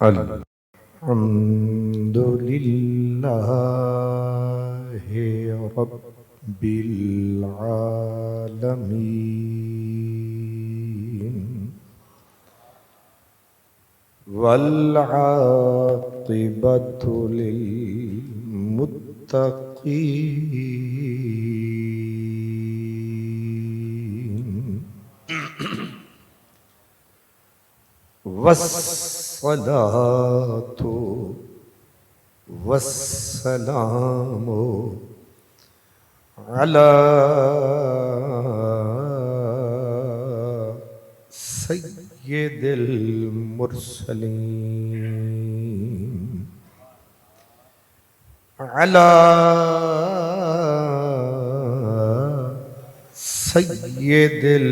अल्हम्दुलिल्लाहि रब्बिल आलमीन वल आक़िबतु लिल मुत्तक़ीन वस्सलातु वस्सलामु अला सय्यिदिल मुरसलीन अला सय्यिदिल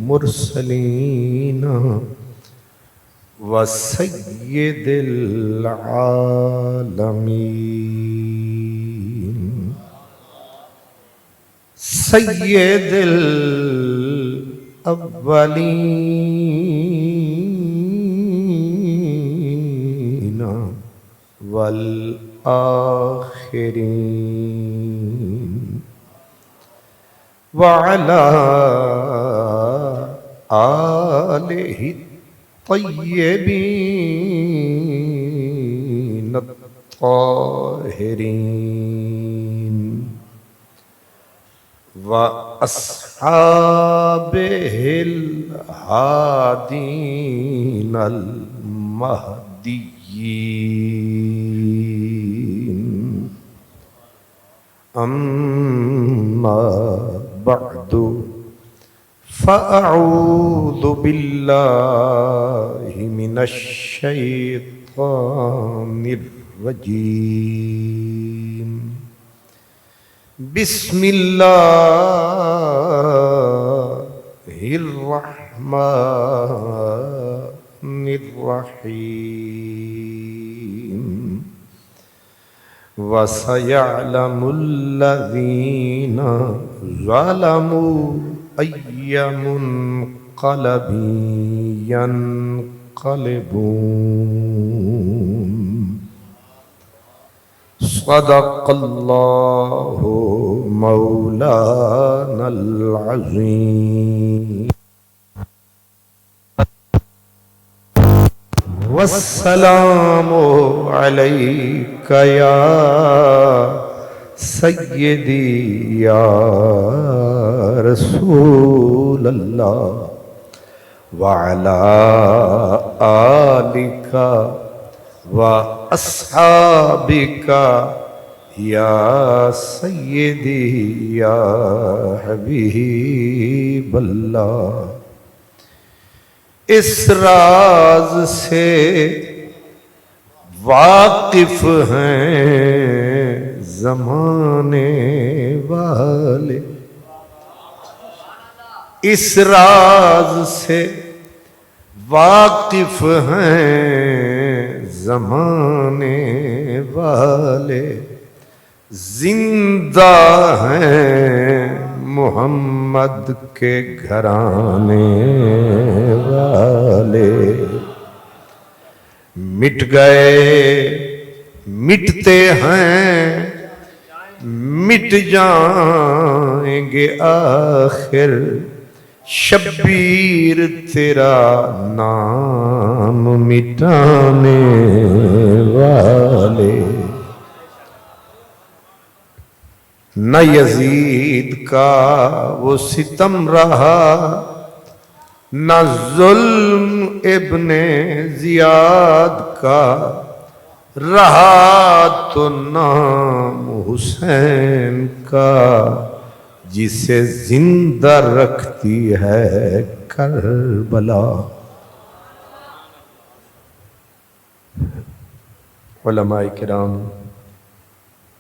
मुरसलीन व सय्यिदिल आलमीन सय्यिदिल अव्वलीन वल आखिरीन व अला आलिहि तय्यबीन ताहिरीन व अस्हाबिहिल हादीनल महदीयीन अम्मा बअदु फ़अऊज़ु बिल्लाहि मिनश शैतानिर रजीम बिस्मिल्लाहिर रहमानिर रहीम वसयअलमुल्लज़ीना ज़लमू अय्य मुन्क़लबिन यन्क़लिबून सदक़ल्लाहु मौलानल अज़ीम वस्सलामु अलैका या सय्यदी या रसूलल्लाह व अला आलिका व अस्हाबिका या सय्यदी या हबीबल्लाह। इस राज से वाकिफ हैं ज़माने वाले, इस राज से वाकिफ हैं ज़माने वाले, जिंदा हैं मोहम्मद के घराने वाले। मिट गए मिटते हैं मिट जाएंगे आखिर, शब्बीर तेरा नाम मिटाने वाले। न यजीद का वो सितम रहा, न जुल्म इब्ने जियाद का रहा, तो नाम हुसैन का जिसे जिंदा रखती है करबला। उलमाए किराम,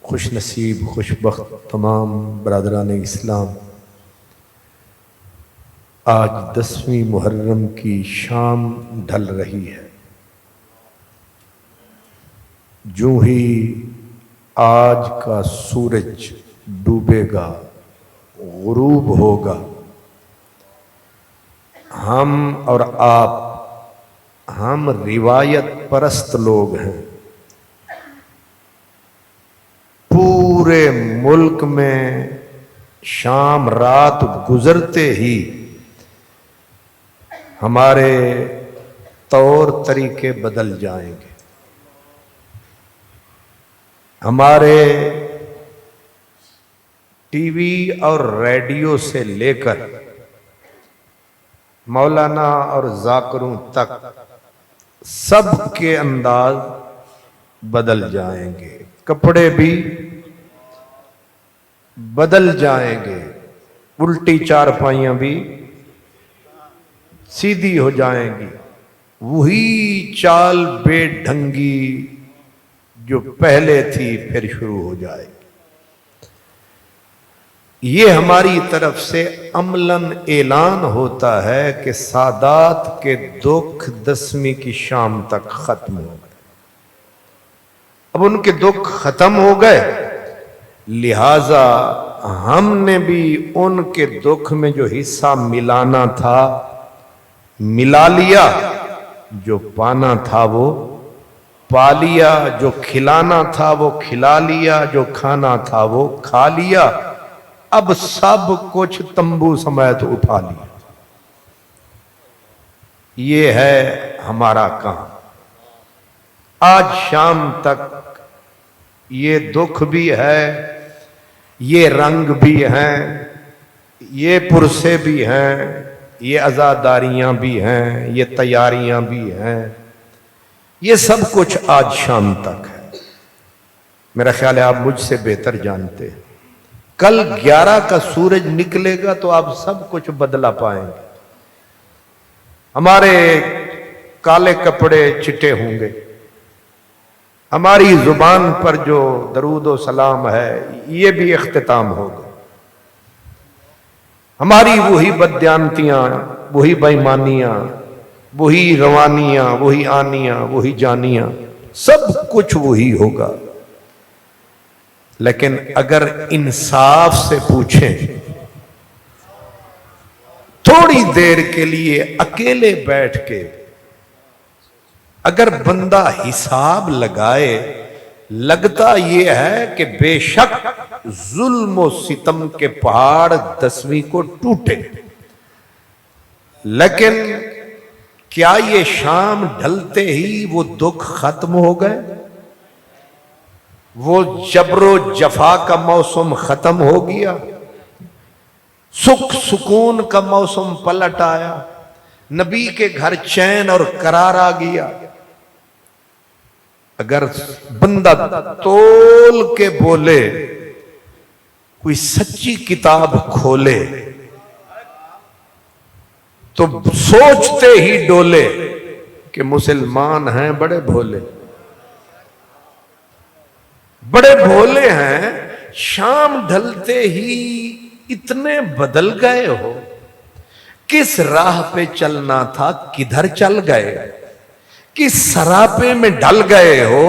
खुश नसीब खुशबख्त तमाम बरादरान इस्लाम, आज 10वीं मुहर्रम की शाम ढल रही है। जो ही आज का सूरज डूबेगा, गुरूब होगा, हम और आप हम रिवायत परस्त लोग हैं। पूरे मुल्क में शाम रात गुजरते ही हमारे तौर तरीके बदल जाएंगे। हमारे टीवी और रेडियो से लेकर मौलाना और जाकरों तक सबके अंदाज बदल जाएंगे, कपड़े भी बदल जाएंगे, उल्टी चारपाइयां भी सीधी हो जाएंगी। वही चाल बेढंगी जो पहले थी फिर शुरू हो जाएगी। ये हमारी तरफ से अमलन ऐलान होता है कि सादात के दुख 10वीं की शाम तक खत्म हो गए। अब उनके दुख खत्म हो गए, लिहाजा हमने भी उनके दुख में जो हिस्सा मिलाना था मिला लिया, जो पाना था वो पा लिया, जो खिलाना था वो खिला लिया, जो खाना था वो खा लिया। अब सब कुछ तंबू समेत उठा लिया। ये है हमारा काम। आज शाम तक ये दुख भी है, ये रंग भी हैं, ये पुरसे भी हैं, ये आज़ादारियां भी हैं, ये तैयारियां भी हैं, ये सब कुछ आज शाम तक है। मेरा ख्याल है आप मुझसे बेहतर जानते हैं। कल 11 का सूरज निकलेगा तो आप सब कुछ बदला पाएंगे। हमारे काले कपड़े चिट्टे होंगे, हमारी जुबान पर जो दरूद व सलाम है ये भी इख्तिताम होगा। हमारी वही बदयांतियां, वही बेईमानियां, वही रवानियां, वही आनियां, वही जानियां, सब कुछ वही होगा। लेकिन अगर इंसाफ से पूछें, थोड़ी देर के लिए अकेले बैठ के अगर बंदा हिसाब लगाए, लगता यह है कि बेशक जुल्म और सितम के पहाड़ 10वीं को टूटे, लेकिन क्या ये शाम ढलते ही वो दुख खत्म हो गए? वो जबरो जफा का मौसम खत्म हो गया? सुख सुकून का मौसम पलट आया? नबी के घर चैन और करार आ गया? अगर बंदा तोल के बोले, कोई सच्ची किताब खोले, तो सोचते ही डोले कि मुसलमान हैं बड़े भोले, बड़े भोले हैं। शाम ढलते ही इतने बदल गए हो, किस राह पे चलना था किधर चल गए, किस सरापे में ढल गए हो।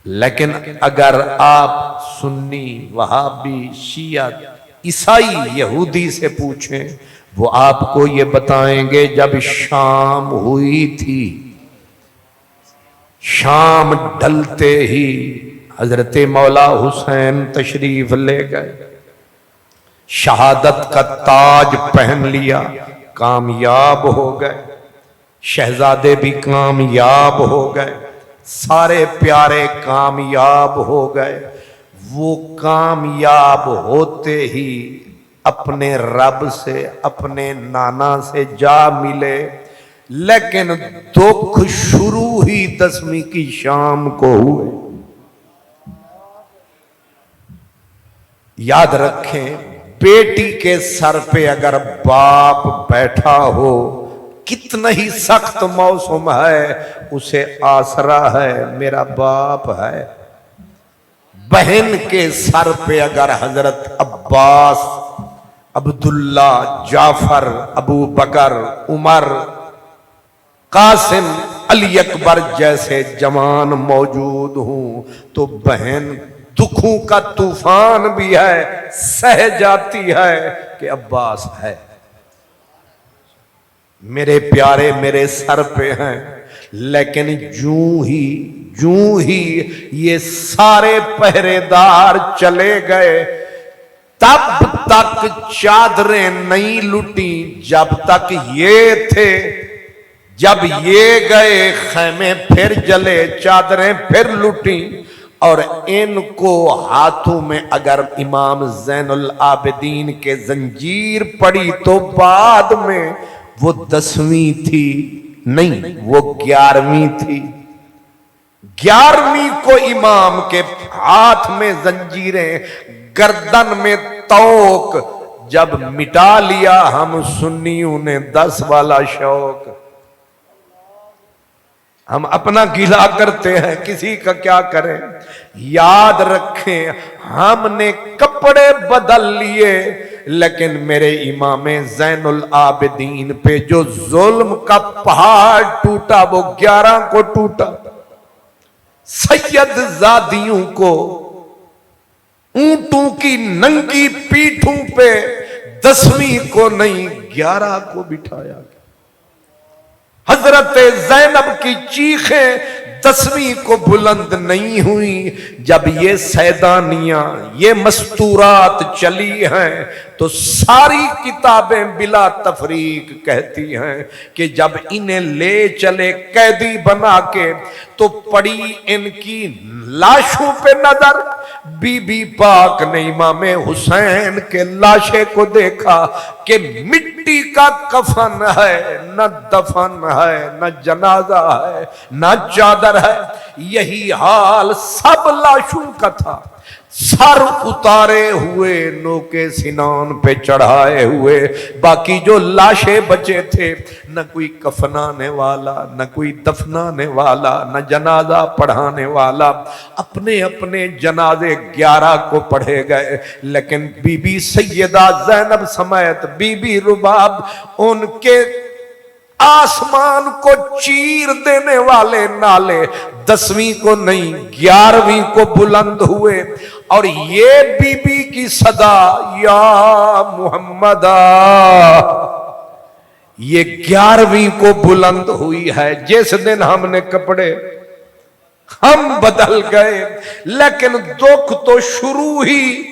लेकिन अगर आप सुन्नी, वहाबी, शिया, ईसाई, यहूदी से पूछें, वो आपको ये बताएंगे जब शाम हुई थी, शाम ढलते ही हजरत मौला हुसैन तशरीफ ले गए, शहादत का ताज पहन लिया, कामयाब हो गए, शहजादे भी कामयाब हो गए, सारे प्यारे कामयाब हो गए। वो कामयाब होते ही अपने रब से, अपने नाना से जा मिले, लेकिन दुख शुरू ही 10वीं की शाम को हुए। याद रखें, बेटी के सर पे अगर बाप बैठा हो, कितना ही सख्त मौसम है, उसे आसरा है मेरा बाप है। बहन के सर पे अगर हजरत अब्बास, अब्दुल्ला, जाफर, अबू बकर, उमर, कासिम, अली अकबर जैसे जवान मौजूद हूं, तो बहन दुखों का तूफान भी है, सह जाती है कि अब्बास है। मेरे प्यारे मेरे सर पे हैं, लेकिन जूं ही ये सारे पहरेदार चले गए, तब तक चादरें नहीं लुटी जब तक ये थे। जब ये गए खैमे फिर जले, चादरें फिर लुटी। और इनको हाथों में अगर इमाम ज़ैनुल आबिदीन के जंजीर पड़ी तो बाद में वो 10वीं थी, नहीं वो 11वीं थी। 11वीं को इमाम के हाथ में जंजीरें, गर्दन में तोक, जब मिटा लिया हम सुन्नियों ने 10 वाला शौक। हम अपना गिला करते हैं, किसी का क्या करें। याद रखें, हमने कपड़े बदल लिए, लेकिन मेरे इमाम ज़ैनुल आबिदीन पे जो जुल्म का पहाड़ टूटा वो 11 को टूटा। सैयद ज़ादियों को ऊंटों की नंगी पीठों पे 10वीं को नहीं 11 को बिठाया। हजरत ज़ैनब की चीखें 10वीं को बुलंद नहीं हुई। जब ये सैदानियां, ये मस्तूरात चली हैं, तो सारी किताबें बिला तफरीक कहती हैं कि जब इन्हें ले चले कैदी बना के, तो पड़ी इनकी लाशों पे नजर। बीबी पाक ने इमाम हुसैन के लाशे को देखा कि मिट्टी का कफन है, न दफन है, न जनाजा है, न चादर है। यही हाल सब लाशों का था। सर उतारे हुए, नोके सिनान पे चढ़ाए हुए, बाकी जो लाशें बचे थे, न कोई कफनाने वाला, न कोई दफनाने वाला, न जनाजा पढ़ाने वाला। अपने अपने जनाजे 11 को पढ़े गए, लेकिन बीबी सैयदा ज़ैनब समेत बीबी रुबाब, उनके आसमान को चीर देने वाले नाले 10वीं को नहीं 11वीं को बुलंद हुए। और ये बीबी की सदा या मुहम्मदा, ये 11वीं को बुलंद हुई है। जिस दिन हमने कपड़े हम बदल गए, लेकिन दुख तो शुरू ही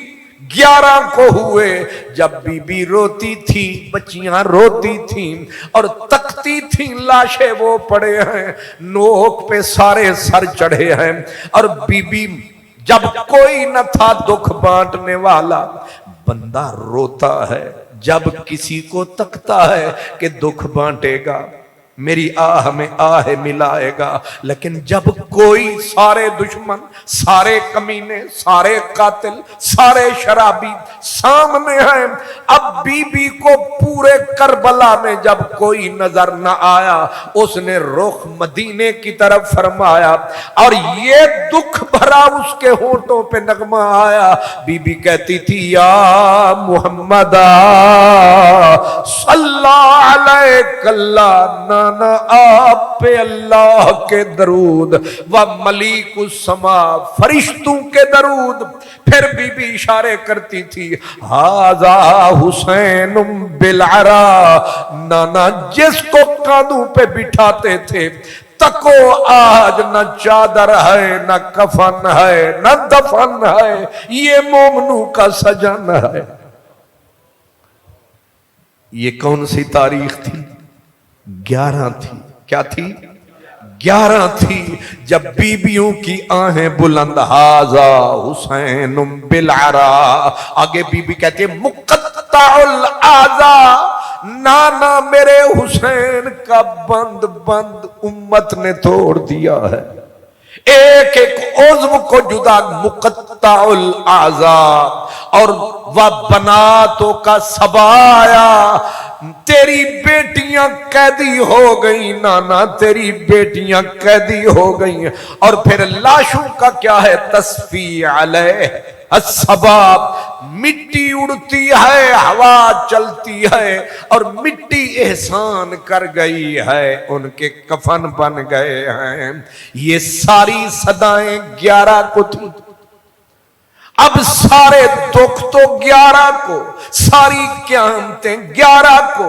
11 को हुए, जब बीबी रोती थी, बच्चियां रोती थीं और तकती थीं। लाशें वो पड़े हैं, नोक पे सारे सर चढ़े हैं, और बीबी जब कोई न था दुख बांटने वाला। बंदा रोता है जब किसी को तकता है कि दुख बांटेगा, मेरी आह में आह मिलाएगा, लेकिन जब कोई सारे दुश्मन, सारे कमीने, सारे कातिल, सारे शराबी सामने हैं, अब बीबी को पूरे करबला में जब कोई नजर न आया, उसने रुख मदीने की तरफ फरमाया, और ये दुख भरा उसके होठों पे नगमा आया। बीबी कहती थी, या मुहम्मदा सल्लल्लाहु अलैहि वसल्लम, ना आप पे अल्लाह के दरूद व मलीकुस्समा, फरिश्तों के दरूद। फिर बीबी इशारे करती थी, हाजा हुसैन बिलअरा, नाना जिसको कांधों पे बिठाते थे, तको आज न चादर है, न कफन है, न दफन है, ये मोमनू का सजन है। ये कौन सी तारीख थी? 11 थी। क्या थी? 11 थी, जब बीबियों की आहें बुलंद, हाजा हुसैन बिलअरा। आगे बीबी कहती है, मुक़त्ताउल आज़ा, नाना मेरे हुसैन का बंद बंद उम्मत ने तोड़ दिया है। एक एक उज़्व को जुदा, मुक़त्ताउल आज़ा, और वह बनातों का सबाया। तेरी बेटियां कैदी हो गई नाना, तेरी बेटियां कैदी हो गई। और फिर लाशों का क्या है? तस्फी अलैह अस्सबाब, मिट्टी उड़ती है, हवा चलती है, और मिट्टी एहसान कर गई है, उनके कफन बन गए हैं। ये सारी सदाएं 11 को थी। अब सारे दुख तो 11 को, सारी क़यामतें 11 को,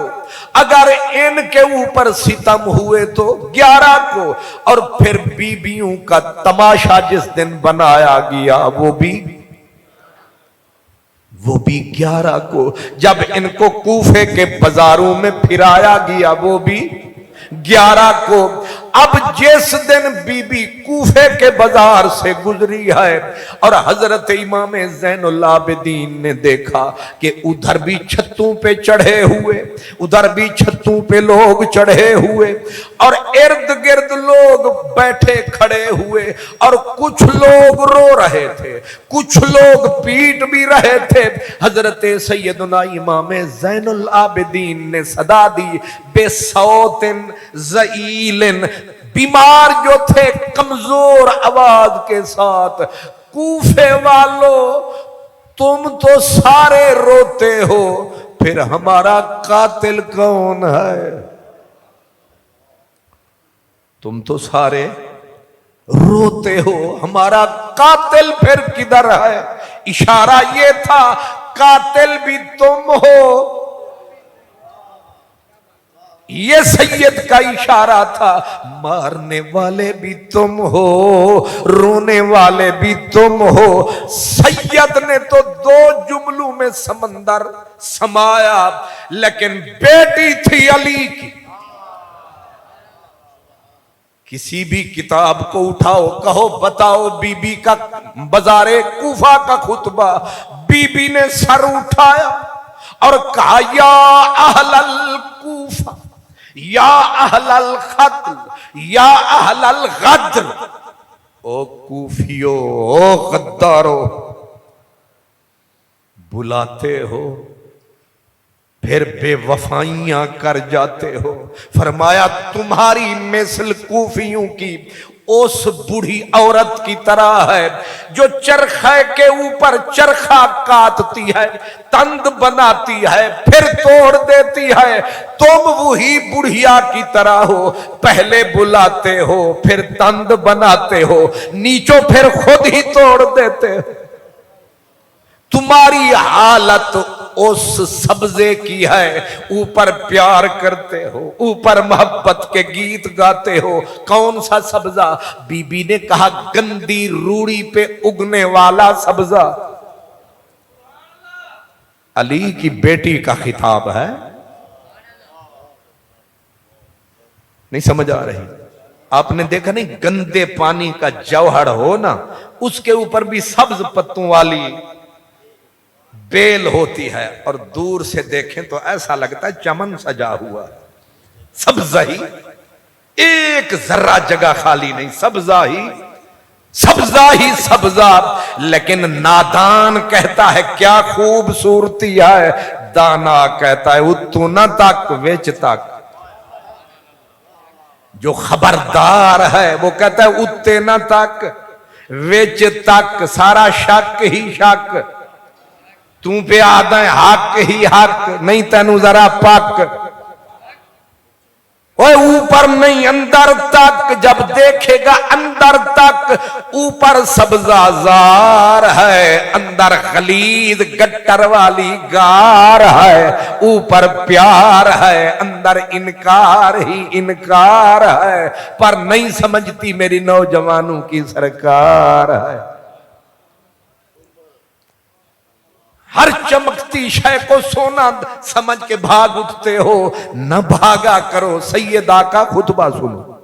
अगर इनके ऊपर सितम हुए तो 11 को, और फिर बीबियों का तमाशा जिस दिन बनाया गया वो भी 11 को, जब इनको कूफे के बाजारों में फिराया गया वो भी 11 को। अब जिस दिन बीबी कूफे के बाजार से गुजरी है और हजरत इमाम ज़ैनुल आबिदीन ने देखा कि उधर भी छतों पे चढ़े हुए, उधर भी छतों पे लोग चढ़े हुए, और इर्द गिर्द लोग बैठे खड़े हुए, और कुछ लोग रो रहे थे, कुछ लोग पीट भी रहे थे। हजरत सैयदना इमाम ज़ैनुल आबिदीन ने सदा दी, बेसौतिन ज़ईलिन, बीमार जो थे कमजोर आवाज के साथ, कूफे वालों तुम तो सारे रोते हो, फिर हमारा कातिल कौन है? तुम तो सारे रोते हो, हमारा कातिल फिर किधर है? इशारा ये था कातिल भी तुम हो, ये सैयद का इशारा था, मारने वाले भी तुम हो, रोने वाले भी तुम हो। सैयद ने तो 2 जुमलों में समंदर समाया, लेकिन बेटी थी अली की। किसी भी किताब को उठाओ, कहो बताओ बीबी का बाजारे कूफा का खुतबा, बीबी ने सर उठाया और कहा, या अहलल कूफा, या अहलल क़त्ल, या अहलल गद्र, ओ कूफियो, ओ गद्दारो, बुलाते हो फिर बेवफाइयां कर जाते हो। फरमाया तुम्हारी मिसल कूफियों की उस बूढ़ी औरत की तरह है जो चरखे के ऊपर चरखा काटती है, तंद बनाती है, फिर तोड़ देती है। तुम वही बुढ़िया की तरह हो, पहले बुलाते हो, फिर तंद बनाते हो, नीचों फिर खुद ही तोड़ देते हो। तुम्हारी हालत उस सब्जे की है, ऊपर प्यार करते हो, ऊपर मोहब्बत के गीत गाते हो। कौन सा सब्जा? बीबी ने कहा, गंदी रूड़ी पे उगने वाला सब्जा। अली की बेटी का खिताब है, नहीं समझ आ रही? आपने देखा नहीं, गंदे पानी का जौहर हो ना, उसके ऊपर भी सब्ज पत्तों वाली बेल होती है, और दूर से देखें तो ऐसा लगता है चमन सजा हुआ, सब्जा ही, एक जर्रा जगह खाली नहीं, सब्जा ही सब्जा ही सब्जा। लेकिन नादान कहता है क्या खूबसूरती है, दाना कहता है उतू न तक वेच तक। जो खबरदार है वो कहता है उत्ते न तक वेच तक, सारा शक ही शक। तू पे आदा हक ही हक, नहीं तेनू जरा पक। ओए ऊपर नहीं अंदर तक, जब देखेगा अंदर तक, ऊपर सब्जाजार है, अंदर खलीद गट्टर वाली गार है। ऊपर प्यार है, अंदर इनकार ही इनकार है। पर नहीं समझती मेरी नौजवानों की सरकार है। हर चमकती शय को सोना समझ के भाग उठते हो, न भागा करो। सैयदा का खुतबा सुनो।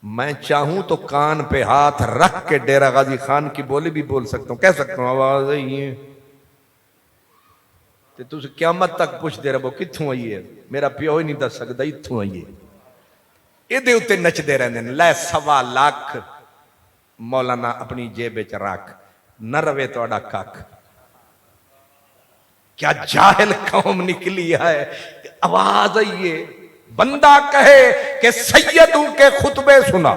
मैं चाहूं तो कान पे हाथ रख के डेरा गाजी खान की बोली भी बोल सकता हूं, कह सकता हूं आवाज है ते तुस क्यामत तक पुछदे रहो कित्थों आई है, मेरा प्यो ही नहीं दस सकता इत्थों आई है। इहदे उत्ते नचदे रहंदे ने, लै 1.25 लाख मौलाना अपनी जेब च रख, न रवे तोड़ा कख। क्या जाहिल कौम निकली है। आवाज आई है, बंदा कहे कि सैयदों के खुतबे सुना,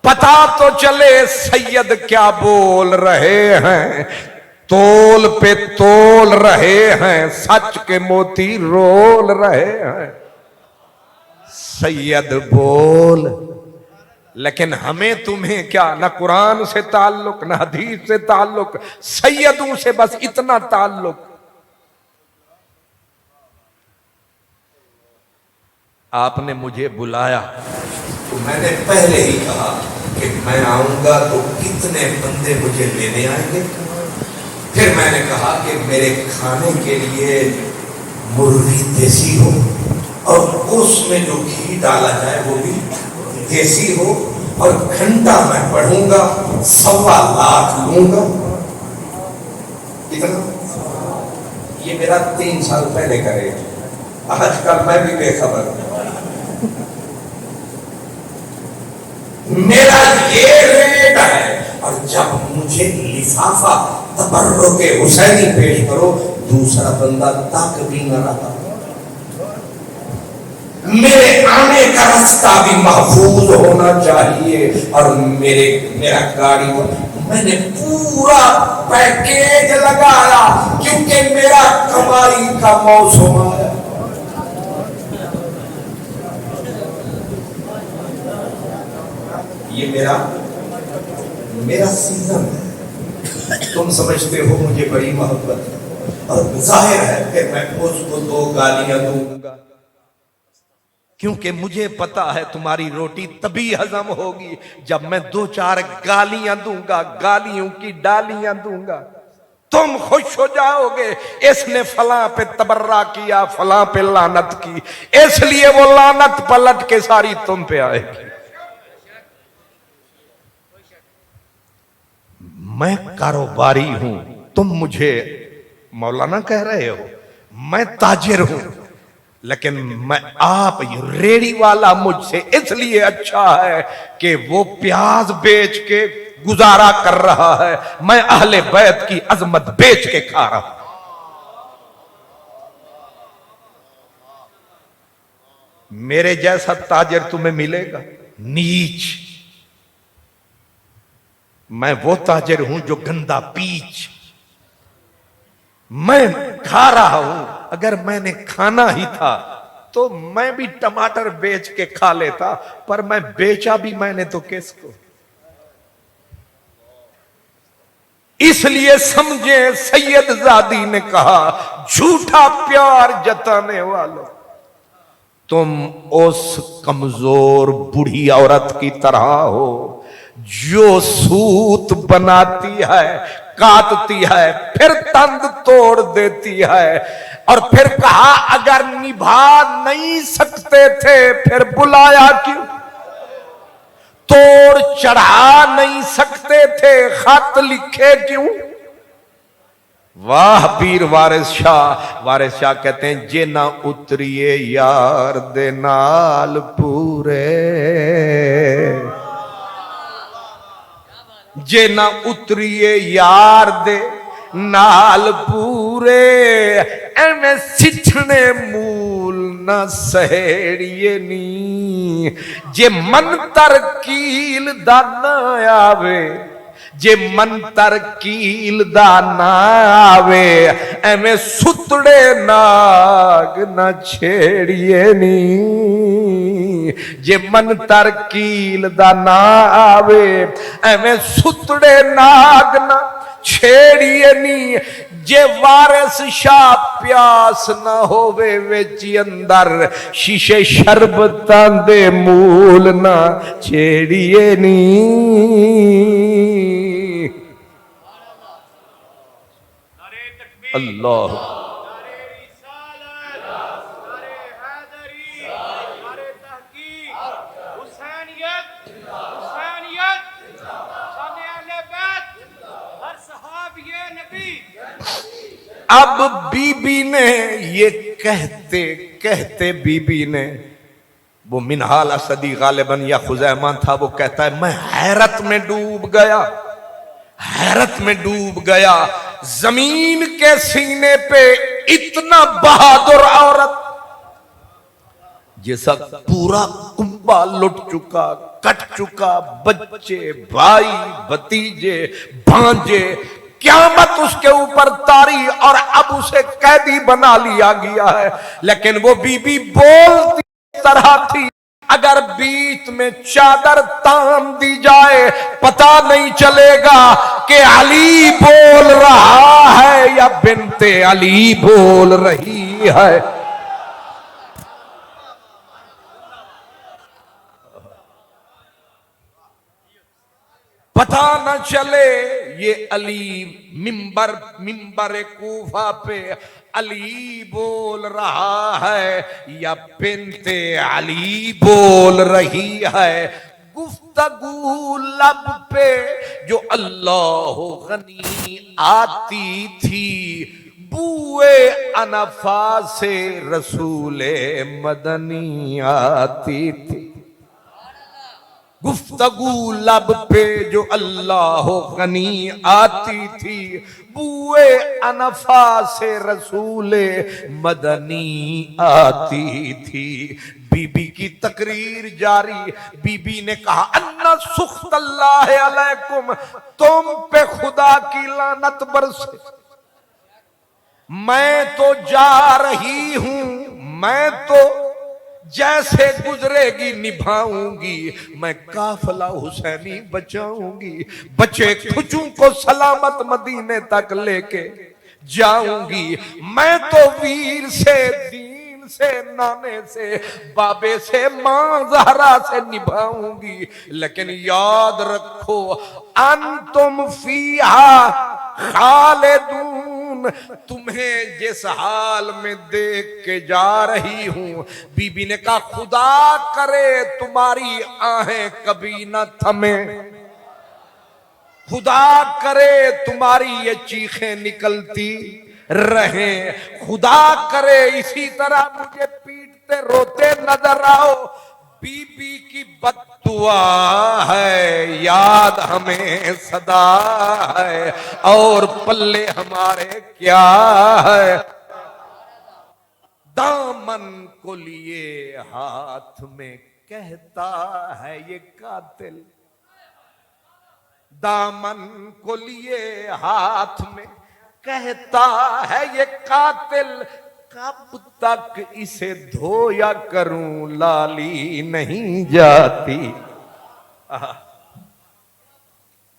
पता तो चले सैयद क्या बोल रहे हैं। तोल पे तोल रहे हैं, सच के मोती रोल रहे हैं। सैयद बोल लेकिन हमें तुम्हें क्या, ना कुरान से ताल्लुक, ना हदीस से ताल्लुक, सैयदों से बस इतना ताल्लुक। आपने मुझे बुलाया तो मैंने पहले ही कहा कि मैं आऊंगा तो कितने बंदे मुझे लेने आएंगे। फिर मैंने कहा कि मेरे खाने के लिए मुर्गी देसी हो और उसमें जो घी डाला जाए वो भी देसी हो, और घंटा मैं पढ़ूंगा 1.25 लाख लूंगा। कितना? ये मेरा 3 साल पहले करे, आजकल मैं भी बेखबर। मेरा ये रेट है, और जब मुझे लिफाफा तबर्रुके हुसैनी पेश करो, दूसरा बंदा तक भी न रहा। मेरे आने का रास्ता भी महफूज होना चाहिए, और मेरा गाड़ी मैंने पूरा पैकेज लगाया, क्योंकि मेरा कमाई का मौसम आया। ये मेरा सीजन है। तुम समझते हो मुझे बड़ी मोहब्बत है, और जाहिर है कि मैं उसको 2 गालियां दूंगा, क्योंकि मुझे पता है तुम्हारी रोटी तभी हजम होगी जब मैं 2-4 गालियां दूंगा, गालियों की डालियां दूंगा। तुम खुश हो जाओगे, इसने फलां पे तबर्रा किया, फलां पे लानत की, इसलिए वो लानत पलट के सारी तुम पे आएगी। मैं कारोबारी हूं, तुम मुझे मौलाना कह रहे हो। मैं ताजिर हूं, लेकिन मैं आप रेड़ी वाला मुझसे इसलिए अच्छा है कि वो प्याज बेच के गुजारा कर रहा है, मैं अहले बैत की अजमत बेच के खा रहा हूं। मेरे जैसा ताजिर तुम्हें मिलेगा? नीच। मैं वो ताजिर हूं जो गंदा पीच। मैं खा रहा हूं, अगर मैंने खाना ही था तो मैं भी टमाटर बेच के खा लेता, पर मैं बेचा भी मैंने तो किसको? इसलिए समझे सैयदजादी ने कहा, झूठा प्यार जताने वालों, तुम उस कमजोर बूढ़ी औरत की तरह हो जो सूत बनाती है, काटती है, फिर तंद तोड़ देती है, और फिर कहा अगर निभा नहीं सकते थे फिर बुलाया क्यों? तोड़ चढ़ा नहीं सकते थे खत लिखे क्यों? वाह पीर वारिस शाह। वारिस शाह कहते हैं, जे ना उतरिए यार दे नाल पूरे, जे ना उतरिए यार दे नाल पूरे, एवें सिठने मूल ना सहेड़िए नी। जे मन तरकील दा ना आवे, जे मन तरकील दा ना आवे, एवें सुतड़े नाग ना छेड़िए नी। जे मन तरकील दा ना आवे, एवें सुतड़े नाग ना छेड़िए नी। जे वारिस शाह प्यास ना होवे वेची अंदर, शीशे शरबतां दे मूल ना छेड़िए नी। अल्लाह अब बीबी ने ये कहते कहते बीबी ने, वो मिनहाल असदी गालिबन या खुजैमा था, वो कहता है मैं हैरत में डूब गया, हैरत में डूब गया। जमीन के सीने पे इतना बहादुर औरत, जैसा पूरा कुंबा लुट चुका, कट चुका, बच्चे, भाई, भतीजे, भांजे, क़यामत उसके ऊपर तारी, और अब उसे कैदी बना लिया गया है। लेकिन वो बीबी बोलती तरह थी, अगर बीच में चादर तान दी जाए पता नहीं चलेगा कि अली बोल रहा है या बिनते अली बोल रही है। पता न चले ये अली मिंबर कूफा पे अली बोल रहा है या बिनते अली बोल रही है। गुफ्तगू लब पे जो अल्लाह गनी आती थी, बुए अनफा से रसूले मदनी आती थी। गुफ्तगू लब पे जो अल्लाह गनी आती थी, बुए अनफा से रसूले मदनी आती थी। बीबी की तकरीर जारी। बीबी ने कहा अन्ना सुख्तल्लाह अलैकुम, तुम पे खुदा की लानत बरसे। मैं तो जा रही हूं, मैं तो जैसे गुजरेगी निभाऊंगी, मैं काफिला हुसैनी बचाऊंगी, बचे खुचू को सलामत मदीने तक लेके जाऊंगी। मैं तो वीर से, दीन से, नाने से, बाबे से, मां ज़हरा से निभाऊंगी। लेकिन याद रखो अंतुम फीहा खालिदून, तुम्हें जिस हाल में देख के जा रही हूं। बीबी ने कहा खुदा करे तुम्हारी आहें कभी न थमे, खुदा करे तुम्हारी ये चीखें निकलती रहें, खुदा करे इसी तरह मुझे पीटते रोते नजर आओ। बीबी की बद्दुआ है, याद हमें सदा है, और पल्ले हमारे क्या है। दामन को लिए हाथ में कहता है ये कातिल, दामन को लिए हाथ में कहता है ये कातिल, कब तक इसे धोया करूं लाली नहीं जाती।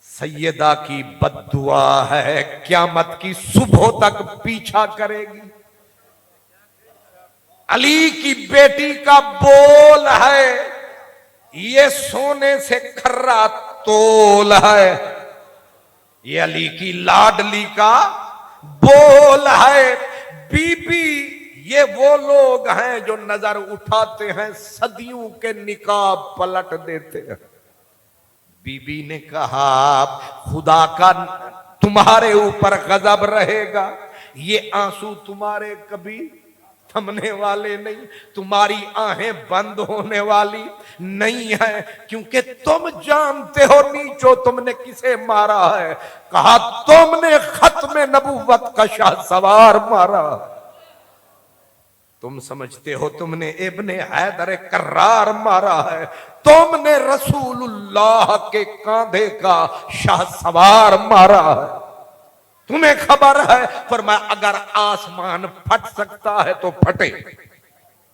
सैयदा की बद्दुआ है, क़यामत की सुबह तक पीछा करेगी। अली की बेटी का बोल है, ये सोने से खर्रा तोल है। ये अली की लाडली का बोल है। बीबी ये वो लोग हैं जो नजर उठाते हैं सदियों के निकाब पलट देते हैं। बीबी ने कहा खुदा का तुम्हारे ऊपर गजब रहेगा, ये आंसू तुम्हारे कभी थमने वाले नहीं, तुम्हारी आहें बंद होने वाली नहीं है, क्योंकि तुम जानते हो नीचो तुमने किसे मारा है। कहा तुमने खत्म नबूवत का शाहसवार मारा। तुम समझते हो तुमने इब्ने हैदर कर्रार मारा है, तुमने रसूलुल्लाह के कांधे का शाहसवार मारा है। तुम्हें खबर है फरमाया अगर आसमान फट सकता है तो फटे,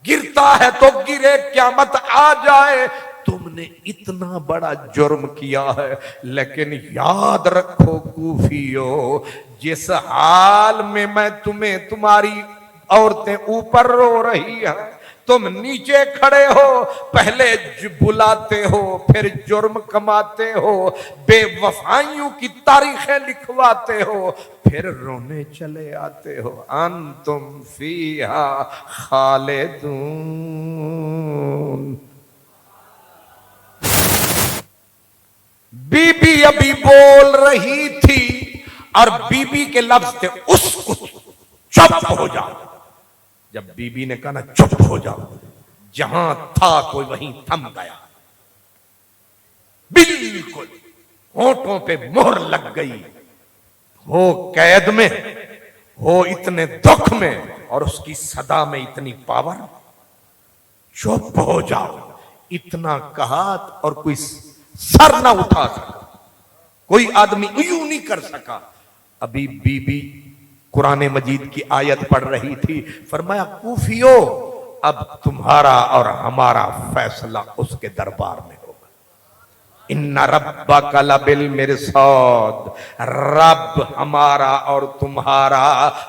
गिरता है तो गिरे, क़यामत आ जाए। तुमने इतना बड़ा जुर्म किया है, लेकिन याद रखो कूफियो, जिस हाल में मैं तुम्हें, तुम्हारी औरतें ऊपर रो रही हैं, तुम नीचे खड़े हो, पहले बुलाते हो, फिर जुर्म कमाते हो, बेवफाइयों की तारीखें लिखवाते हो, फिर रोने चले आते हो। अंतुम फीहा खालिदून। बीबी अभी बोल रही थी और बीबी के लफ्ज थे उसको चुप हो जाओ। जब बीबी ने कहा ना चुप हो जाओ, जहां था कोई वहीं थम गया। बिल्कुल होठों पे मोहर लग गई। हो कैद में, हो इतने दुख में, और उसकी सदा में इतनी पावर। चुप हो जाओ, इतना कहा और कोई सर ना उठा सका, कोई आदमी यूं नहीं कर सका। अभी बीबी कुरान मजीद की आयत पढ़ रही थी, फरमाया कूफियो अब तुम्हारा और हमारा फैसला उसके दरबार में होगा। इन्ना रब्बका लबिल मिरसाद, रब हमारा और तुम्हारा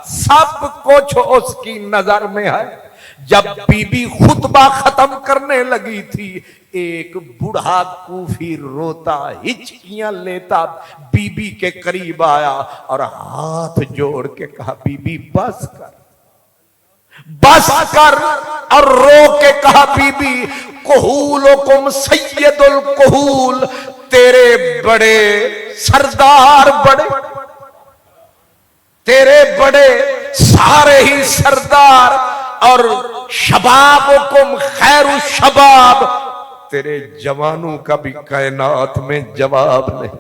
सब कुछ उसकी नजर में है। जब बीबी खुतबा खत्म करने लगी थी, एक बूढ़ा कूफी रोता हिचकियां लेता बीबी के करीब आया और हाथ जोड़ के कहा, बीबी बस कर, बस कर। और रो के कहा, बीबी कुहूलुकुम सय्यदुल कुहूल, तेरे बड़े सरदार बड़े, तेरे बड़े सारे ही सरदार, और शबाबुकुम खैरु शबाब, तेरे जवानों का भी कायनात में जवाब नहीं,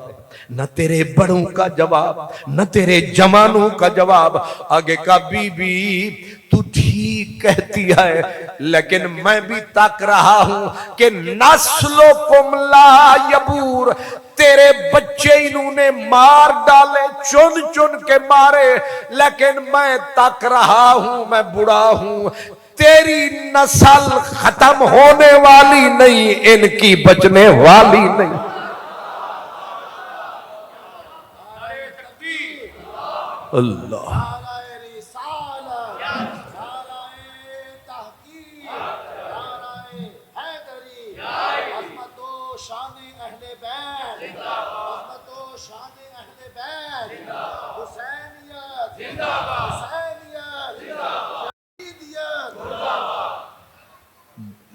न तेरे बड़ों का जवाब न तेरे जवानों का जवाब। आगे का, बीबी तू ठीक कहती है, लेकिन मैं भी ताक रहा हूं कि नस्लो कुमला यबूर, तेरे बच्चे इन्होंने मार डाले, चुन चुन के मारे, लेकिन मैं ताक रहा हूं, मैं बुढ़ा हूं, तेरी नस्ल खत्म होने वाली नहीं, इनकी बचने वाली नहीं। अल्लाह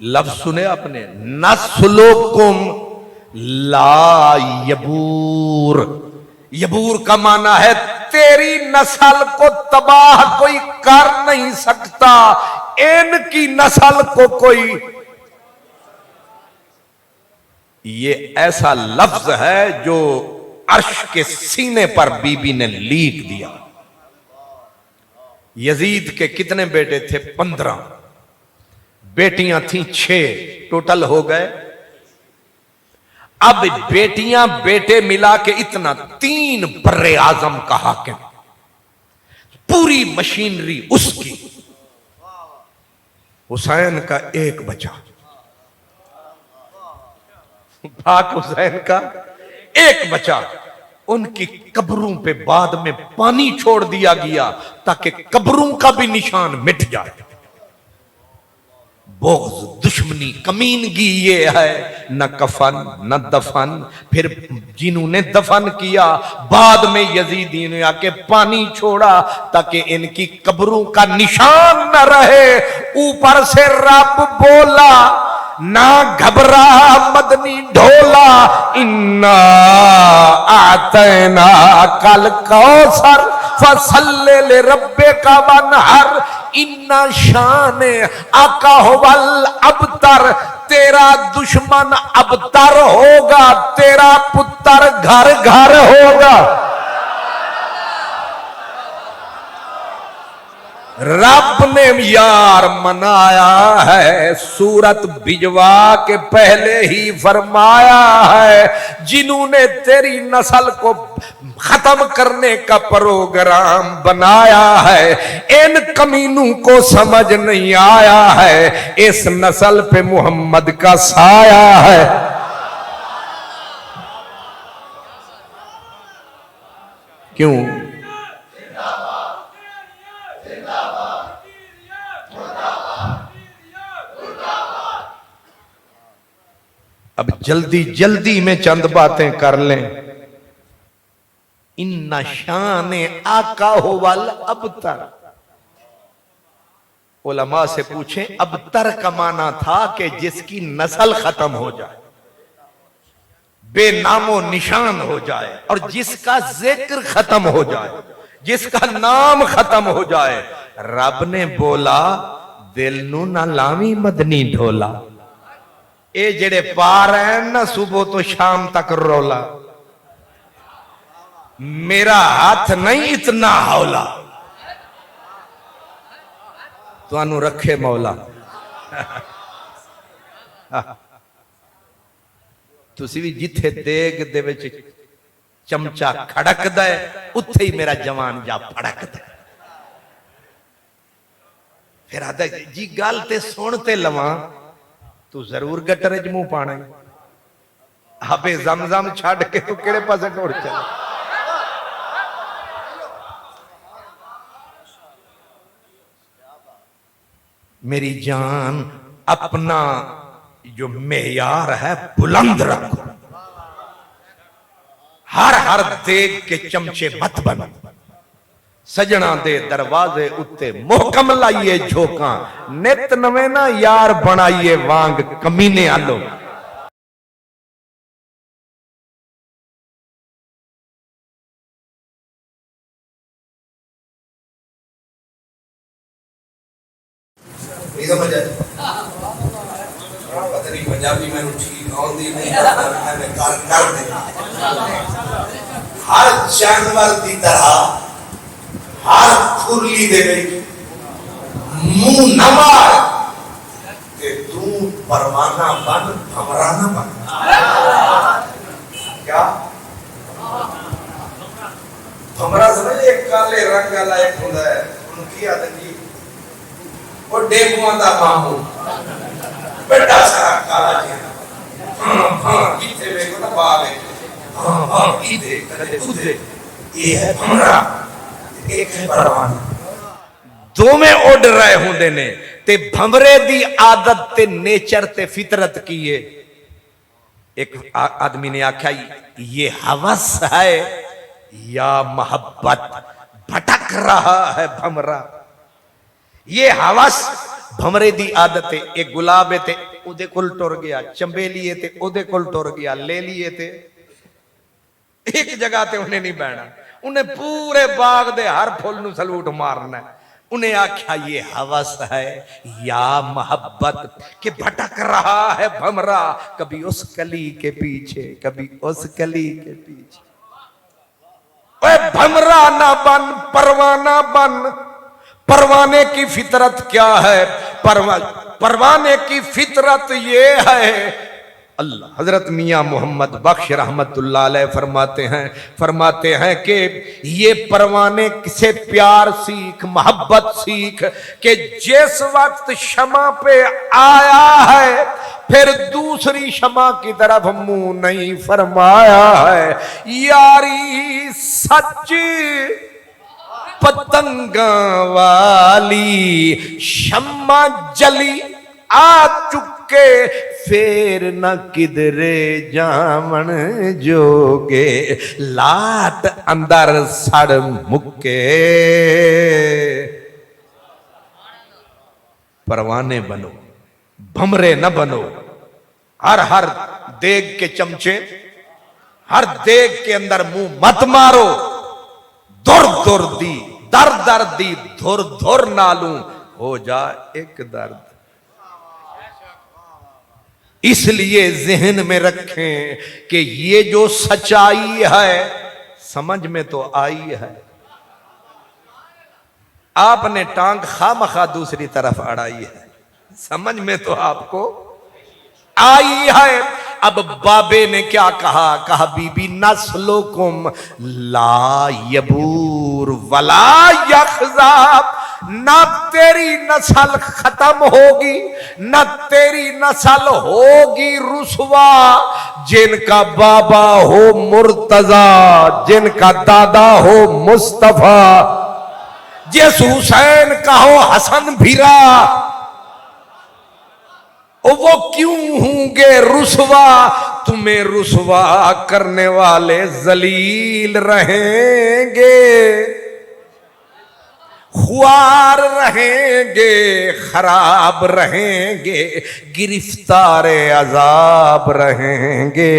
लफ्ज सुने आपने, नस्लुकुम ला यबूर, यबूर का माना है तेरी नस्ल को तबाह कोई कर नहीं सकता, इनकी नस्ल को कोई। ये ऐसा लफ्ज है जो अर्श के सीने पर बीबी ने लीक दिया। यजीद के कितने बेटे थे? 15, बेटियां थीं 6, टोटल हो गए। अब बेटियां बेटे मिला के इतना 3 बर्रे आजम का हाकिम, पूरी मशीनरी उसकी। हुसैन का एक बचा, पाक हुसैन का एक बचा। उनकी कब्रों पे बाद में पानी छोड़ दिया गया ताकि कब्रों का भी निशान मिट जाए। बोझ, दुश्मनी, कमीनगी ये है, न कफन न दफन। फिर जिन्होंने दफन किया बाद में यजीदी ने आके पानी छोड़ा ताकि इनकी कब्रों का निशान न रहे। ऊपर से रब बोला, ना घबरा मदनी ढोला, इन्ना आतना कल कौसर फसल्ले ले रब्बे का वनहर, इन्ना शान आका होवल अबतर, तेरा दुश्मन अबतर होगा, तेरा पुत्र घर घर होगा। रब ने यार मनाया है, सूरत भिजवा के पहले ही फरमाया है, जिन्होंने तेरी नस्ल को खत्म करने का प्रोग्राम बनाया है, इन कमीनों को समझ नहीं आया है इस नस्ल पे मोहम्मद का साया है। क्यों? अब जल्दी जल्दी में चंद बातें कर लें। इन्ना शान आका हो वाल अबतर, उलमा से पूछें, अबतर का माना था कि जिसकी नस्ल खत्म हो जाए, बेनामो निशान हो जाए, और जिसका जिक्र खत्म हो जाए, जिसका नाम खत्म हो जाए। रब ने बोला, दिल नू ना लावी मदनी ढोला, ए जेड़े पार है ना सुबह तो शाम तक रोला, मेरा हाथ नहीं इतना हौला, तुहानू रखे मौला। तुसी भी जिथे देग दे विच चमचा खड़कदा है, उत्थे ही मेरा जवान जा फड़कदा है। फिर आता जी गल ते सुन ते लवा तू जरूर गटर च मुंह पाना आपे जमजम छड़ के तू केड़े पासे टुर चल। मेरी जान अपना जो मेयार है बुलंद रखो, हर हर देग के चमचे मत बनो, सजना दे दरवाजे उत्ते मोहकम लाइए झोंका, नित नवे ना यार बनाइए वांग कमीने आलो। पता नहीं पंजाबी मैं ठीक आउंदी नहीं कर दे। हर जानवर की तरह हर खुरली दे मुंह न मार के तू परवाना बन भमरा न बन। क्या भमरा समझ एक काले रंग वाला एक होता है उनकी आदत की वो डेबुआ दा मामू बड़ा सारा काला इतने में को ना बाल है इधे कदे उधे ये है भमरा एक है परवाना दो में उड़ रहे होंदे ने ते भमरे दी आदत ते नेचर ते फितरत की है। एक आदमी ने आख्या ये हवस है या मोहब्बत, भटक रहा है भमरा। ये हवस भमरे दी आदत है। एक गुलाब है ते उदे कोल टुर गया, चंबेली है ते उदे कोल टुर गया, ले लिए ते एक जगह ते उन्हें नहीं बहना, उन्हें पूरे बाग दे हर फुल नु सलूट मारना है। उन्हें आख्या ये हवस है या मोहब्बत कि भटक रहा है भमरा, कभी उस कली के पीछे कभी उस कली के पीछे। ओए भमरा ना बन परवाना बन। परवाने की फितरत क्या है? परवाने की फितरत ये है, अल्लाह हजरत मियां मोहम्मद बख्श रहमतुल्लाह अलैह फरमाते हैं कि ये परवाने से प्यार सीख, मोहब्बत सीख कि जिस वक्त शमा पे आया है फिर दूसरी शमा की तरफ मुंह नहीं फरमाया है। यारी सच पतंगा वाली शम्मा जली आ चुके फेर न किधरे जामन जोगे, लाट अंदर सड़ मुक्के। परवाने बनो, भमरे न बनो। हर हर देग के चमचे, हर देग के अंदर मुंह मत मारो। दुर दुर दी दर दर दी धुर धुर नालू हो जा एक दर्द। इसलिए जहन में रखें कि ये जो सच्चाई है समझ में तो आई है, आपने टांग खामखा दूसरी तरफ अड़ाई है, समझ में तो आपको आई है। अब बाबे ने क्या कहा? कहा बीबी नस्लुकुम ला यबूर वला यखज़ाब, ना तेरी नस्ल खत्म होगी ना तेरी नस्ल होगी रुसवा। जिनका बाबा हो मुर्तजा, जिनका दादा हो मुस्तफा, जिस हुसैन का हो हसन भिरा, वो क्यों होंगे रुसवा? तुम्हें रुसवा करने वाले जलील रहेंगे, खुआर रहेंगे, खराब रहेंगे, गिरफ्तार अजाब रहेंगे।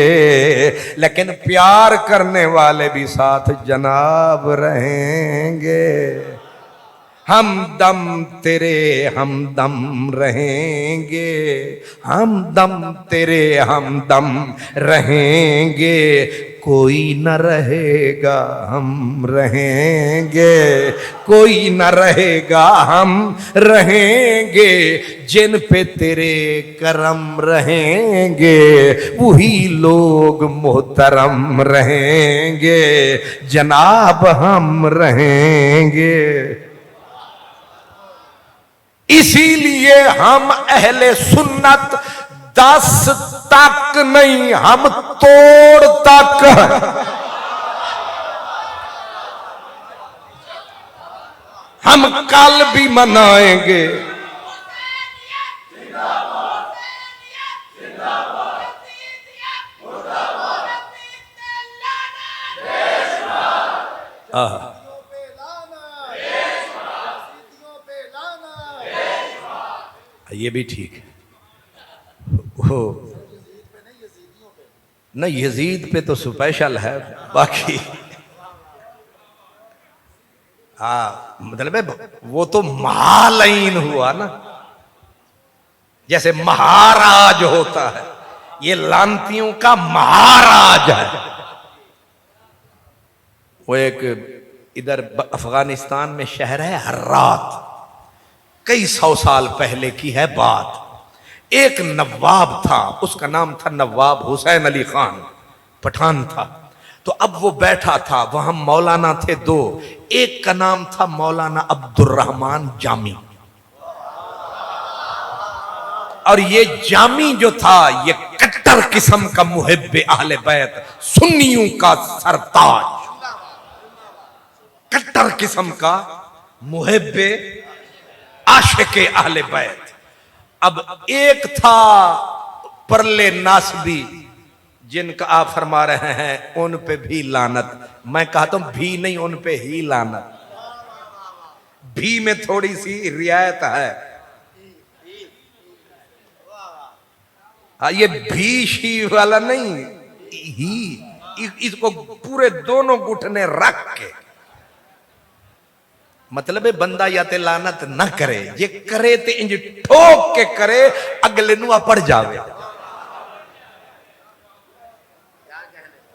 लेकिन प्यार करने वाले भी साथ जनाब रहेंगे। हमदम तेरे हमदम रहेंगे, हमदम तेरे हमदम रहेंगे। कोई न रहेगा हम रहेंगे, कोई न रहेगा हम रहेंगे। जिन पे तेरे करम रहेंगे वही लोग मोहतरम रहेंगे, जनाब हम रहेंगे। इसीलिए हम अहले सुन्नत 10 तक नहीं, हम तोड़ तक हैं। हम कल भी मनाएंगे। ये भी ठीक है वो न, यजीद पे तो स्पेशल है, बाकी मतलब वो तो महालयीन हुआ ना, जैसे महाराज होता है, ये लांतियों का महाराज है। वो एक इधर अफगानिस्तान में शहर है हर्रात, कई 100 साल पहले की है बात। एक नवाब था, उसका नाम था नवाब हुसैन अली खान, पठान था। तो अब वो बैठा था, वहां मौलाना थे 2, एक का नाम था मौलाना अब्दुर्रहमान जामी, और ये जामी जो था ये कट्टर किस्म का मुहिब्बे अहले बैत, सुन्नियों का सरताज, कट्टर किस्म का मुहिब्बे आशिके अहले बैत। अब एक था परले नासबी, जिनका आप फरमा रहे हैं उन पे भी लानत। मैं कहता हूं भी नहीं, उन पे ही लानत। भी में थोड़ी सी रियायत है। ये भी शी वाला नहीं, ही, इसको पूरे दोनों घुटने रख के, मतलब बंदा या ते लानत न करे, जे करे ते इंज ठोक के करे, अगले नु अपड़ जावे।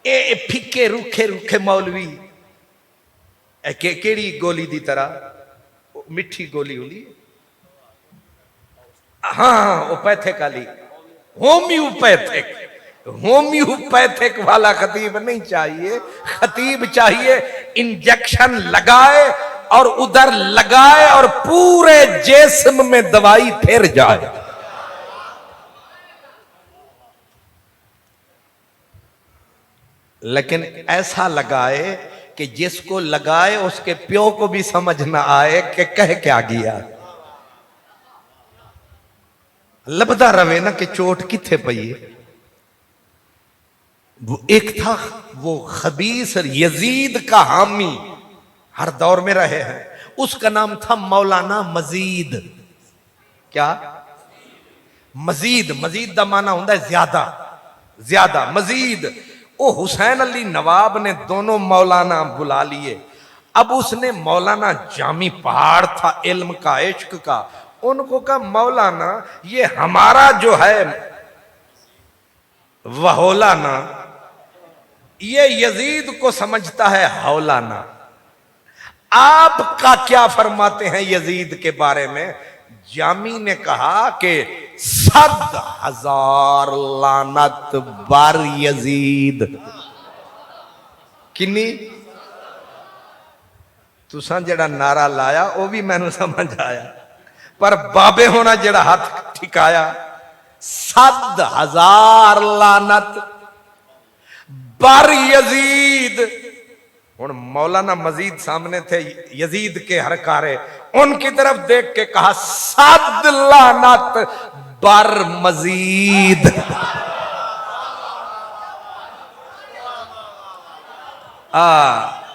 ए फिक्के रूखे रूखे मौलवी केड़ी गोली दी तरह, मिठी गोली होली, हाँ वो पैथिक वाली, होम्योपैथिक, होम्योपैथिक वाला खतीब नहीं चाहिए। खतीब चाहिए इंजेक्शन लगाए और उधर लगाए और पूरे जिस्म में दवाई फिर जाए। लेकिन ऐसा लगाए कि जिसको लगाए उसके प्यो को भी समझ ना आए कि कह क्या गया, लबदा रवे ना कि चोट किथे पई। वो एक था वो खबीस यजीद का हामी, हर दौर में रहे हैं, उसका नाम था मौलाना मजीद। क्या मजीद? मजीद का माना होता है ज्यादा, ज्यादा मजीद। ओ हुसैन अली नवाब ने दोनों मौलाना बुला लिए। अब उसने मौलाना जामी पहाड़ था इल्म का, इश्क का, उनको कहा मौलाना ये हमारा जो है वहोलाना, ये यजीद को समझता है हौलाना, आपका क्या फरमाते हैं यजीद के बारे में? जामी ने कहा कि 100,000 लानत बार यजीद। किन्नी? तुसा जड़ा नारा लाया वो भी मैनू समझ आया, पर बाबे होना जड़ा हाथ ठिकाया, 100,000 लानत बार यजीद। हुण मौलाना मजीद सामने थे, यजीद के हरकारे, उनकी तरफ देख के कहा 100 लानत बर मजीद।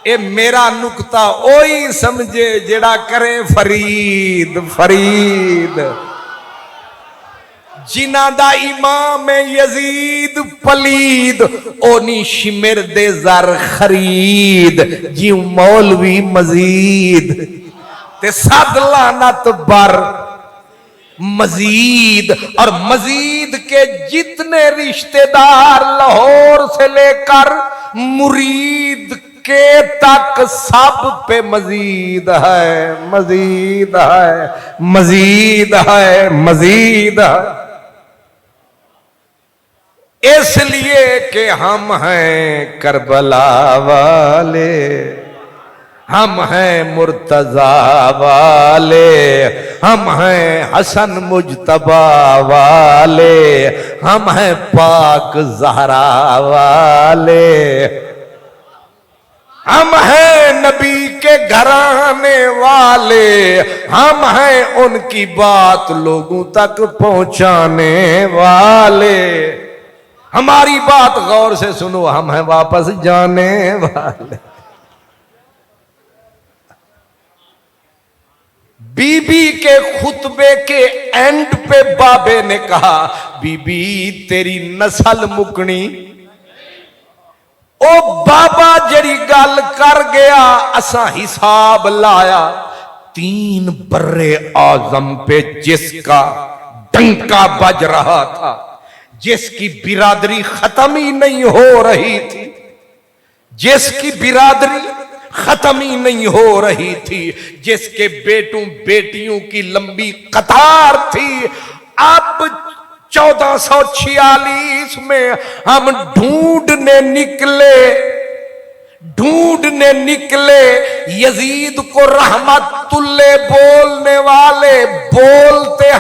ए मेरा नुकता ओही समझे जेड़ा करे फरीद फरीद। जिना दा इमाम यजीद पलीद, ओनी शिमिर दे जर खरीद, जी मौलवी मजीद ते 100 लानत बर मजीद। और मजीद के जितने रिश्तेदार लाहौर से लेकर मुरीद के तक सब पे मजीद है, मजीद है, मजीद है, मजीद है। इसलिए कि हम हैं करबला वाले, हम हैं मुर्तजा वाले, हम हैं हसन मुजतबा वाले, हम हैं पाक जहरा वाले, हम हैं नबी के घराने वाले, हम हैं उनकी बात लोगों तक पहुंचाने वाले। हमारी बात गौर से सुनो, हम हैं वापस जाने वाले। बीबी के खुतबे के एंड पे बाबे ने कहा, बीबी तेरी नस्ल मुकनी। ओ बाबा जड़ी गल कर गया, असा हिसाब लाया। 3 बर्रे आजम पे जिसका डंका बज रहा था, जिसकी बिरादरी खत्म ही नहीं हो रही थी, जिसकी बिरादरी खत्म ही नहीं हो रही थी, जिसके बेटों बेटियों की लंबी कतार थी। अब 1446 में हम ढूंढने निकले यजीद को रहमतुल्ले बोलने वाले। बोलते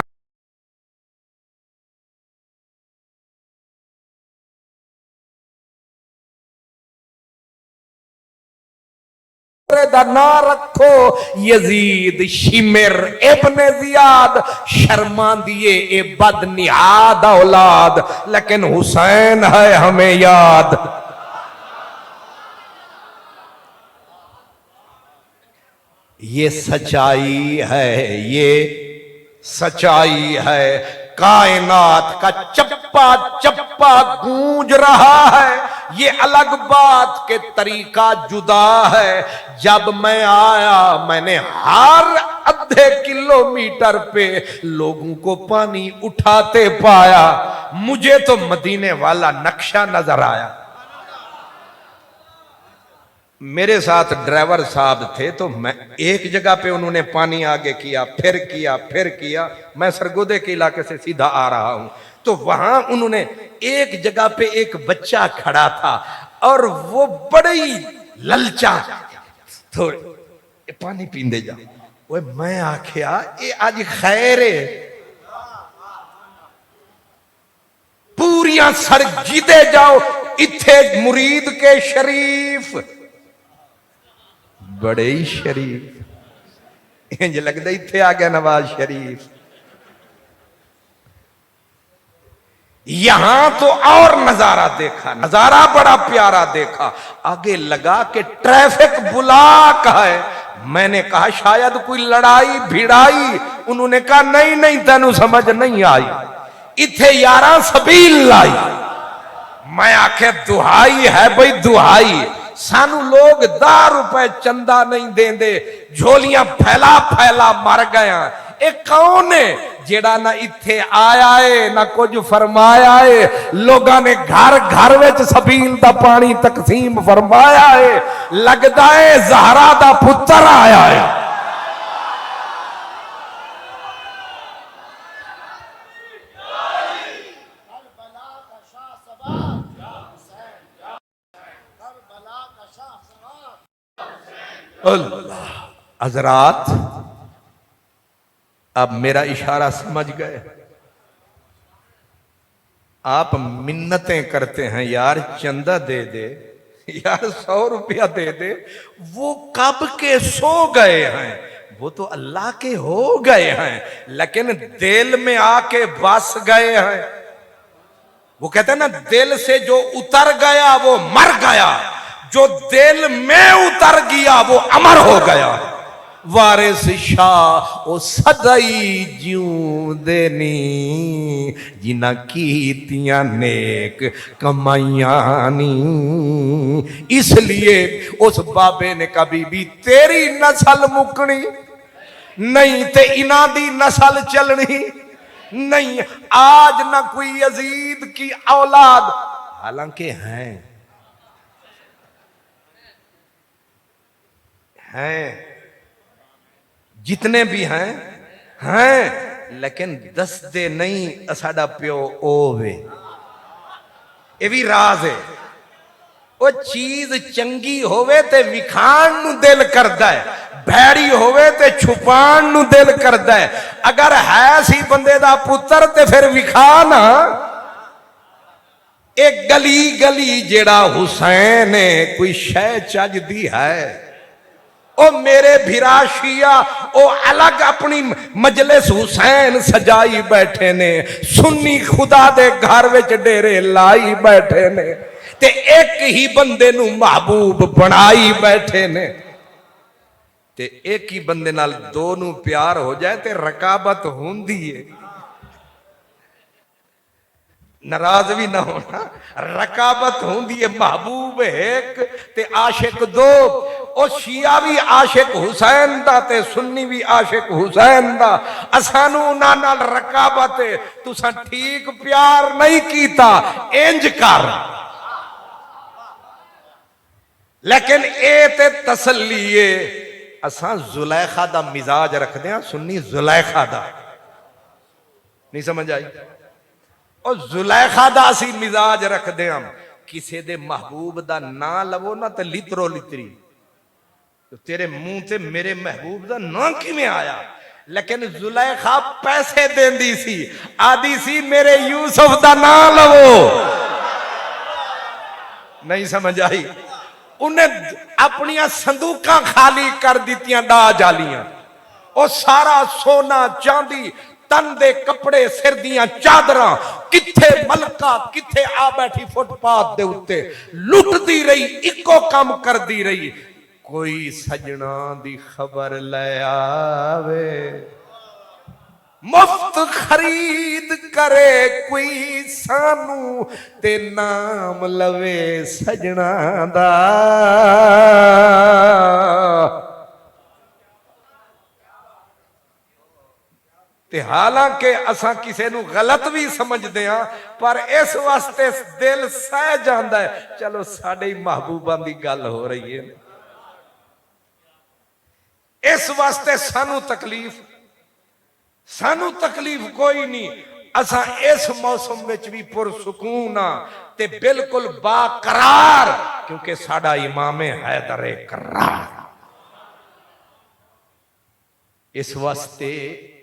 ना रखो, यजीद शिमिर इब्ने जियाद शर्मा दिए ए बदनियाद औलाद, लेकिन हुसैन है हमें याद। ये सच्चाई है, ये सच्चाई है। कायनात का चप्पा चप्पा गूंज रहा है। ये अलग बात के तरीका जुदा है। जब मैं आया मैंने हर आधे किलोमीटर पे लोगों को पानी उठाते पाया। मुझे तो मदीने वाला नक्शा नजर आया। मेरे साथ ड्राइवर साहब थे, तो मैं एक जगह पे उन्होंने पानी आगे किया, फिर किया। मैं सरगोदे के इलाके से सीधा आ रहा हूं, तो वहां उन्होंने एक जगह पे एक बच्चा खड़ा था और वो बड़ी ललचा, तो पानी पींदे जा। वो मैं आख्या ये आज खैर पूरियां सरजीदे जाओ, इथे मुरीद के शरीफ बड़े ही शरीफ, इंज लगता इत्थे आ गया नवाज शरीफ। यहां तो और नजारा देखा, नजारा बड़ा प्यारा देखा। आगे लगा कि ट्रैफिक ब्लॉक है। मैंने कहा शायद कोई लड़ाई भिड़ाई। उन्होंने कहा नहीं नहीं तेनू समझ नहीं आई, इथे यारा सबील लाई। मैं आखे दुहाई है भाई दुहाई, सानू लोग 10 रुपए चंदा नहीं देंदे, झोलियां फैला फैला मर गया। ये कौन है जेड़ा ना इत्थे आया है ना कुछ फरमाया है। लोगों ने घर घर विच सबील दा पानी तकसीम फरमाया है। लगदा है ज़हरा दा पुत्र आया है। अल्लाह हजरात, अब मेरा इशारा समझ गए। आप मिन्नतें करते हैं यार चंदा दे दे, यार 100 रुपया दे दे। वो कब के सो गए हैं, वो तो अल्लाह के हो गए हैं, लेकिन दिल में आके बस गए हैं। वो कहते हैं ना दिल से जो उतर गया वो मर गया, जो दिल में उतर गया वो अमर हो गया। वारिस शाह ओ सदाई ज्यूं देनी, जिना कीतियां नेक कमाइयां नी। इसलिए उस बाबे ने कभी भी तेरी नस्ल मुकनी नहीं ते इना दी नस्ल चलनी नहीं। आज ना कोई यजीद की औलाद, हालांकि हैं जितने भी हैं, लेकिन दसदे नहीं साडा प्यो ओ वे। ये भी राज है। ਉਹ ਚੀਜ਼ ਚੰਗੀ ਹੋਵੇ ਤੇ ਵਿਖਾਣ ਨੂੰ ਦਿਲ ਕਰਦਾ ਹੈ, ਭੈੜੀ ਹੋਵੇ ਤੇ ਛੁਪਾਣ ਨੂੰ ਦਿਲ ਕਰਦਾ ਹੈ। ਅਗਰ ਹੈ ਸੀ ਬੰਦੇ ਦਾ ਪੁੱਤਰ ਤੇ ਫਿਰ ਵਿਖਾ ਨਾ। ਇਹ ਗਲੀ ਗਲੀ ਜਿਹੜਾ ਹੁਸੈਨ ਹੈ ਕੋਈ ਸ਼ੈ ਚੱਜਦੀ ਹੈ। ਉਹ मेरे भिराशिया वो अलग अपनी मजलिस हुसैन सजाई बैठे ने, सुन्नी खुदा दे घर विच डेरे लाई बैठे ने, ते एक ही बंदे नू महबूब बनाई बैठे ने। ते एक ही बंदे नाल दो नू प्यार हो जाए ते रकाबत होंदी है, नाराज भी ना होना, रकाबत होंदी है। महबूब एक ते आशिक दो। ओ शिया भी आशिक हुसैन दा ते सुन्नी भी आशिक हुसैन दा। असानू उन्हां नाल रकाबत है, तुसां ठीक प्यार नहीं कीता, इंज कर। लेकिन ए ते तसल्ली है, असां जुलैखा दा मिजाज रखदे हां, सुन्नी जुलैखा दा नहीं समझ आई। और जुलैखा दा असी मिजाज रखदे हां, किसी दे महबूब दा ना लवो ना ते लितरो लितरी, तो तेरे मुंह से मेरे महबूब दा ना किवें आया। लेकिन जुलैखा पैसे देंदी सी, आदी सी मेरे यूसुफ दा ना लवो। नहीं समझ आई। उन्हें अपनिया संदूकां खाली कर दित्तियां डा जालियां। और सारा सोना चांदी, तन दे कपड़े, सिर दियां चादरां, किथे मलका किथे आ बैठी फुटपाथ दे उत्ते लुटदी रही, इको काम करदी रही। कोई सजना दी खबर ले आवे, मुफ्त खरीद करे कोई सानू ते नाम लवे सजना दा। ते हालांकि असा किसी नू गलत भी समझते हैं, पर इस वास्ते दिल सह जाता है, चलो साडे ही महबूबा की गल हो रही है, इस वास्ते सानू तकलीफ कोई नहीं। असा इस मौसम विच भी पुरसकून आ ते बिल्कुल बाकरार, क्योंकि साडा इमामे हैदर करार। इस वास्ते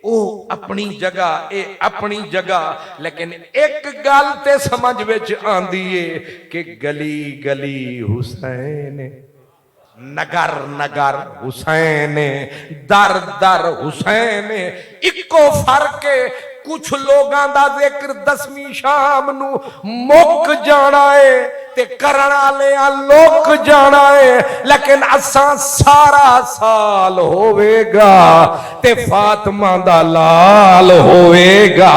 ओ अपनी जगह, ए अपनी जगह। लेकिन एक गल ते समझ विच आंदी है कि गली गली हुसैन, नगर नगर हुसैन, दर दर हुसैन। इको फर्क है, कुछ लोगां दा जिक्र 10वीं शाम नू मुक जाना है ते करन वालेयां लोक जाना है। लेकिन असां सारा साल होवेगा ते फातिमा दा लाल होवेगा।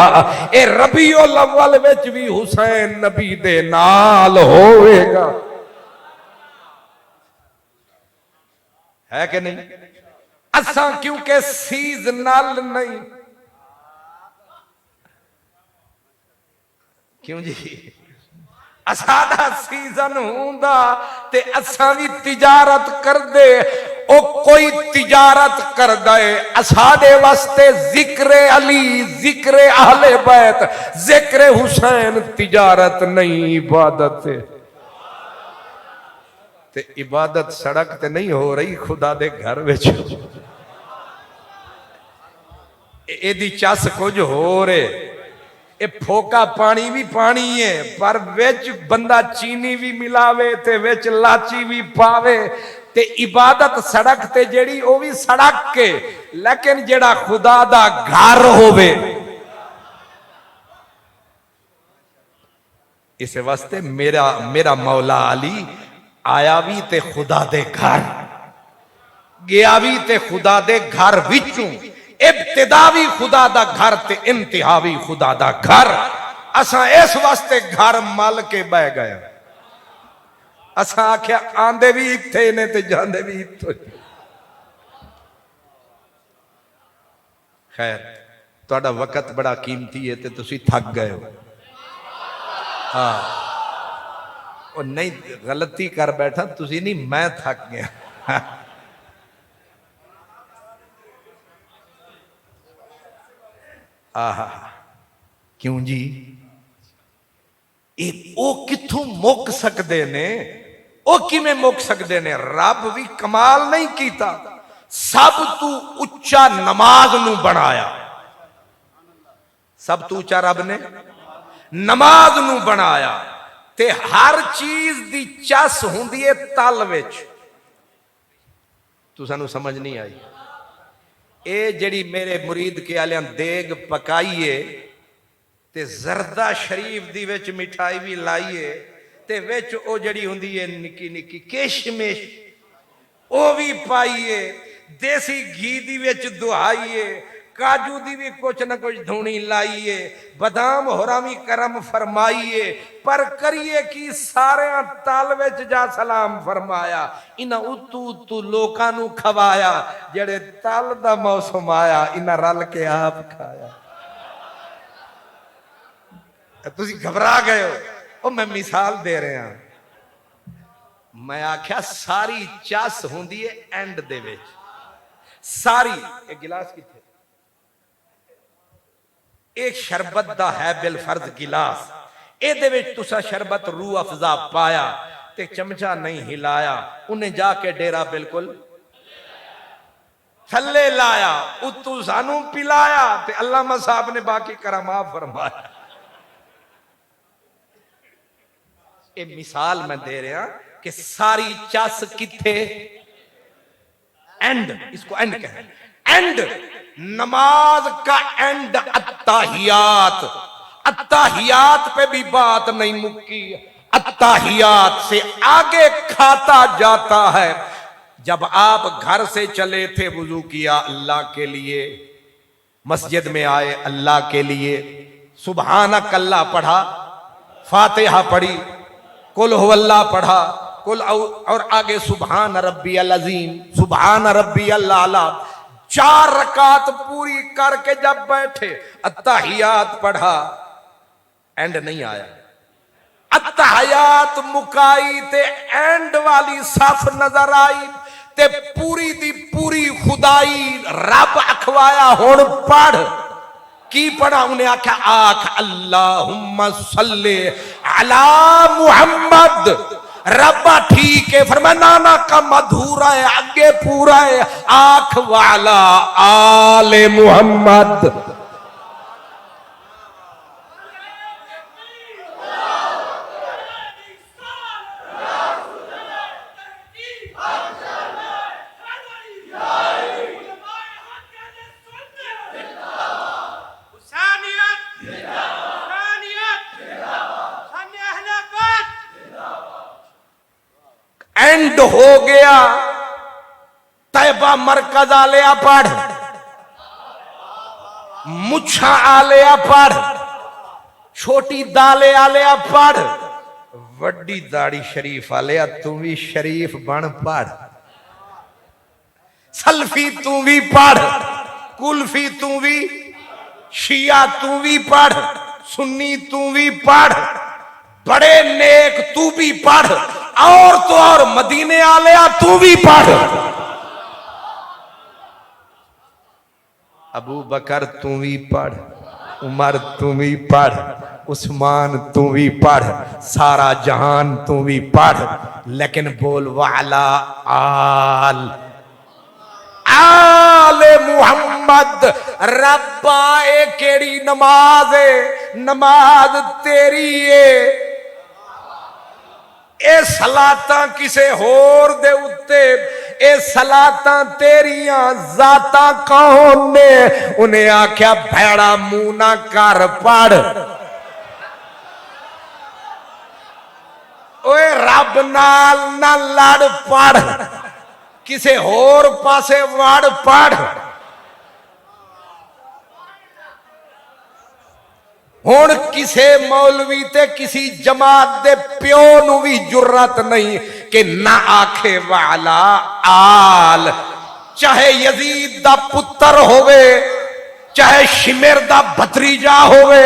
ए रबीउल अव्वल विच भी हुसैन नबी दे नाल होवेगा, है कि नहीं। असां क्योंकि सीजनल नहीं, क्यों जी, असादा सीजन होंदा ते असां भी तिजारत कर दे। ओ कोई तिजारत कर दे, असादे वास्ते जिक्र अली, जिक्र अहले बैत, जिक्र हुसैन तिजारत नहीं, इबादत है। ते इबादत सड़क ते नहीं हो रही, खुदा दे घर विच। एदी चस कुछ हो रहे, ए फोका पानी भी पानी है, पर विच बंदा चीनी भी मिलावे ते विच लाची भी पावे। ते इबादत सड़क ते जेड़ी ओ भी सड़क के, लेकिन जेड़ा खुदा दा घर होवे। इस वास्ते मेरा मौला अली आया भी ते खुदा दे घर, गया भी ते खुदा दे घर विचों। इब्तिदा भी खुदा दा घर ते इंतहा भी खुदा दा घर। असा इस वास्ते घर मल के बह गए। असा आख्या आंदे भी इत्थे ने ते जांदे भी इत्थों। खैर, तुहाडा वक्त बड़ा कीमती है ते तुसी थक गए हो। हाँ, और नहीं गलती कर बैठा तुसी नहीं, मैं थक गया। आहा, क्यों जी, ओ किथों मुक सकते ने। ਉਹ ਕਿਵੇਂ ਮੁੱਕ ਸਕਦੇ ਨੇ? ਰੱਬ ਵੀ ਕਮਾਲ ਨਹੀਂ ਕੀਤਾ, ਸਭ ਤੋਂ ਉੱਚਾ ਨਮਾਜ਼ ਨੂੰ ਬਣਾਇਆ। ਸਭ ਤੋਂ ਉੱਚਾ ਰੱਬ ਨੇ ਨਮਾਜ਼ ਨੂੰ ਬਣਾਇਆ। ਤੇ ਹਰ ਚੀਜ਼ ਦੀ ਚਸ ਹੁੰਦੀ ਹੈ ਤਲ ਵਿੱਚ। ਤੂੰ ਸਾਨੂੰ ਸਮਝ ਨਹੀਂ ਆਈ। ਇਹ ਜਿਹੜੀ ਮੇਰੇ ਮੁਰੀਦ ਕੇ ਆਲਿਆਂ ਦੇਗ ਪਕਾਈਏ ਤੇ ਜ਼ਰਦਾ ਸ਼ਰੀਫ ਦੀ ਵਿੱਚ ਮਿਠਾਈ ਵੀ ਲਾਈਏ ਤੇ ਵਿੱਚ ਉਹ ਜਿਹੜੀ ਹੁੰਦੀ ਹੈ ਨਿੱਕੀ ਨਿੱਕੀ ਕਿਸ਼ਮਿਸ਼ ਉਹ ਵੀ ਪਾਈਏ, ਦੇਸੀ घी ਦੀ ਵਿੱਚ ਦੁਹਾਈਏ, काजू दी भी कुछ न कुछ धूनी लाइए, बदाम होरा भी करम फरमाइए, पर करिए कि सारे तल विच जा सलाम फरमाया। इन्हां उतू उतू लोकां नू खवाया, जेड़े तल दा मौसम आया इन्हां रल के आप खाया। तुसी घबरा गए हो? ओ मैं मिसाल दे रहा, मैं आख्या सारी चस हुंदी है एंड दे विच। सारी एक गिलास किथे, एक शरबत दा है बिल फर्ज गिलास, ए विच तुसा शरबत रूह अफजा पाया ते चमचा नहीं हिलाया, उन्हें जाके डेरा बिल्कुल थल्ले लाया, उतू सानू पिलाया ते अल्लामा साहब ने बाकी करामात फरमाया। ये मिसाल मैं दे रहा कि सारी चस किथे एंड, इसको एंड कहें। एंड नमाज का एंड अत्ताहियात। अत्ताहियात पे भी बात नहीं मुक्की, अत्ताहियात से आगे खाता जाता है। जब आप घर से चले थे वुजू किया अल्लाह के लिए, मस्जिद में आए अल्लाह के लिए, सुबहानक अल्लाह पढ़ा, फातिहा पढ़ी, कुल हुवल्लाह पढ़ा, कुल और आगे सुबहान रब्बियल अज़ीम, सुबहान रब्बियल आला, 4 रकात पूरी करके जब बैठे अत्ताहियात पढ़ा, एंड नहीं आया। अत्ताहियात मुकाई ते एंड वाली सफ नजर आई ते पूरी दी पूरी खुदाई रब अखवाया हुण पढ़। की पढ़ा? उन्हें आख्या आख अल्लाहुम्मा सल्ले अला मुहम्मद। रब्बा ठीक है, फरमाया नाना का मधुरा है, आगे पूरा है, आख वाला आले मुहम्मद। एंड हो गया। तैबा मरकज आलिया पढ़, मुछा आलिया पढ़, छोटी दाले आलिया पढ़, वड्डी दाढ़ी शरीफ आलिया तू भी शरीफ बन पढ़, सल्फी तू भी पढ़, कुल्फी तू भी, शिया तू भी पढ़, सुन्नी तू भी पढ़, बड़े नेक तू भी पढ़, और तो और मदीने आलिया तू भी पढ़। अबू बकर तू भी पढ़, उमर तू भी पढ़, उस्मान तू भी पढ़, सारा जहान तू भी पढ़, लेकिन बोल वाला आल आले मुहम्मद। रब्बा ए केड़ी नमाज है, नमाज तेरी है। ए सलातां किसे होर दे उत्ते, ए सलातां तेरियां जातां कौन ने? उन्हें आख्या भैड़ा मुंह ना कर पढ़। ओए रब नाल ना लड़ पढ़, किसे होर पासे वड़ पढ़। हुण किसे मौलवी ते किसी जमात दे प्यो नू भी जुर्रत नहीं कि ना आखे वाला आल। चाहे यजीद दा पुत्र होवे, चाहे शिमेर दा भतरीजा होवे,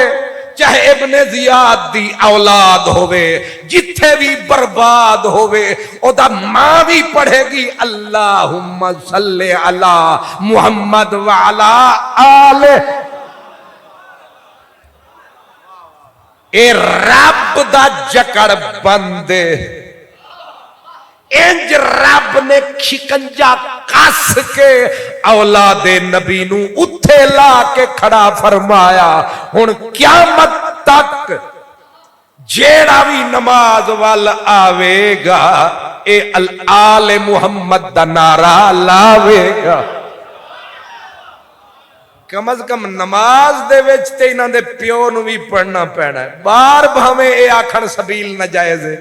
चाहे इब्ने जियाद दी औलाद होवे, जिथे भी बर्बाद होवे ओदा मां भी पढ़ेगी अल्लाहुम्मा सल्ले अला मुहम्मद व अला आले। ए रब दा जकड़ बंदे इंज रब ने शिकंजा कस के औलादे नबी नू उत्थे ला के खड़ा फरमाया। हुण क़यामत तक जेड़ा भी नमाज वाल आवेगा ए अल आले मुहम्मद दा नारा लावेगा। कम अज कम नमाज दे विच ते इन्हां दे प्यो नू भी पढ़ना पैना है। बार भावें ए आखण सबील नाजायज है,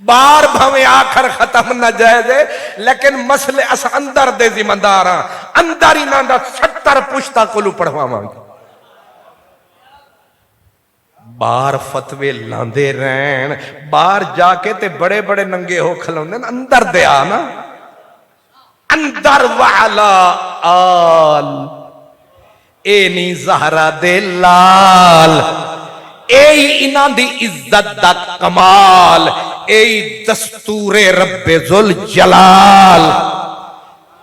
बार भावें आखर खत्म ना जाए, लेकिन मसले अस अंदर दे जिम्मेदार हां। अंदर इन्हां दा 70 पुश्ता कोलू पढ़वावांगे। बाहर फतवे लांदे रहन, बाहर जाके ते बड़े बड़े नंगे हो खलोंदे न, अंदर दे आ ना, अंदर वाला आल ए नी ज़हरा दे लाल, ए इन्हां दी इज्जत दा कमाल, ए दस्तूरे रब्बे जुल जलाल।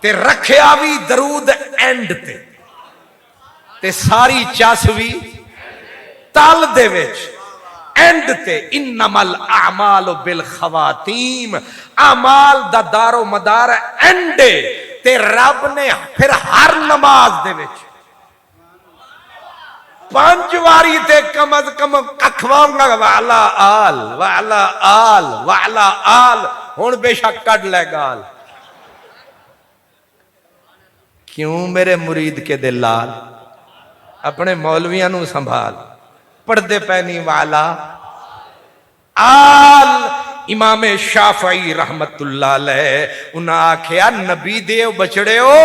ते रखिया भी दरूद एंड ते सारी चस भी तल दे विच एंड ते। इन्नमल आमाल बिल खवातीम, आमाल दा दारो मदार एंड ते। रब ने फिर हर नमाज दे विच 5 वारी ते कम अज कम अखवाऊंगा वाला आल वाला आल वाला आल। हुण बेशक कट ले गाल, क्यों मेरे मुरीद के दिल लाल, अपने मौलवियां नू संभाल, पढ़दे पैनी वाला आल। इमाम शाफई रहमतुल्लाह अलैह उन्हें आख्या नबी दे बचड़े हो,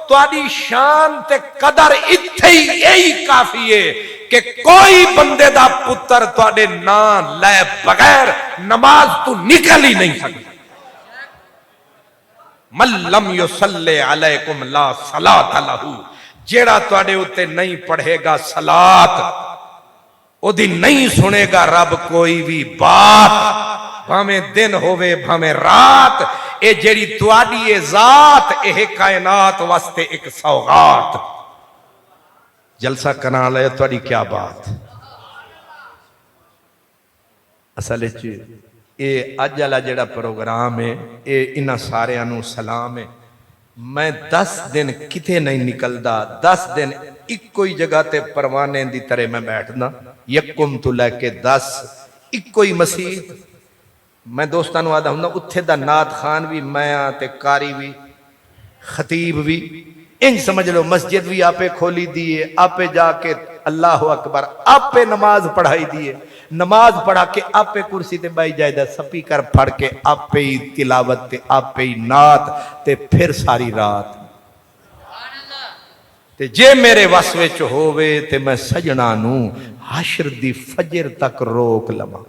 तुहाडी शान ते कदर इत्थे ही यही काफी है कि कोई बंदे दा पुत्र तुहाडे ना लै बगैर नमाज तू निकल ही नहीं सकता। मल्लम युसल्ले अलैकुम ला सलात लहू, जेड़ा तुहाडे उत्ते नहीं पढ़ेगा सलात, ओदी नहीं सुनेगा रब कोई भी बात, भावें दिन होवे भावें रात। ए जेड़ी तुहाडी ए जात ए कायनात वास्ते एक सौगात। जलसा करा ले तुहाडी क्या बात। असल च ये अज वाला जेड़ा प्रोग्राम है ये इन्हां सारियां नू सलाम है। मैं 10 दिन किते नहीं निकलदा, 10 दिन इको ही जगह ते परवाने दी तरह मैं बैठदा, यकुम तो लैके 10 इको ही मसीत। मैं दोस्तां नू आदा हुंदा उत्थे दा नात खान भी मैं ते कारी भी खतीब भी, इंज समझ लो मस्जिद भी आपे खोली दिए, आपे जाके अल्लाह अकबर आपे नमाज पढ़ाई दिए, नमाज पढ़ा के आपे कुर्सी ते बैठ जाएदा, स्पीकर फड़ के आपे ही तिलावत ते आपे ही नात ते फिर सारी रात। ते जे मेरे वस विच होवे ते मैं सजना नू हशर दी फजर तक रोक लवां।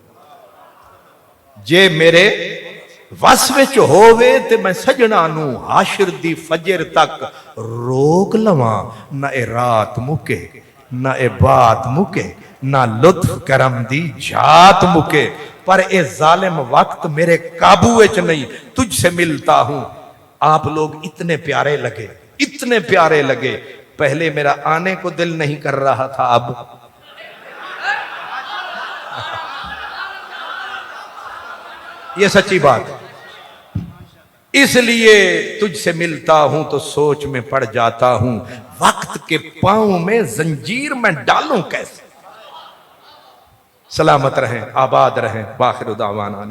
जे मेरे वस विच होवे ते मैं सजना नू हशर दी फजर तक रोक लवां। ना ए रात मुके, ना ए बात मुके, ना लुत्फ करम दी जात मुके, पर ए जालिम वक्त मेरे काबू विच नहीं, तुझसे मिलता हूं। आप लोग इतने प्यारे लगे, इतने प्यारे लगे। पहले मेरा आने को दिल नहीं कर रहा था, अब ये सच्ची बात। इसलिए तुझसे मिलता हूं तो सोच में पड़ जाता हूं, वक्त के पांव में जंजीर में डालूं कैसे। सलामत रहें, आबाद रहें। बाखिर दावाना।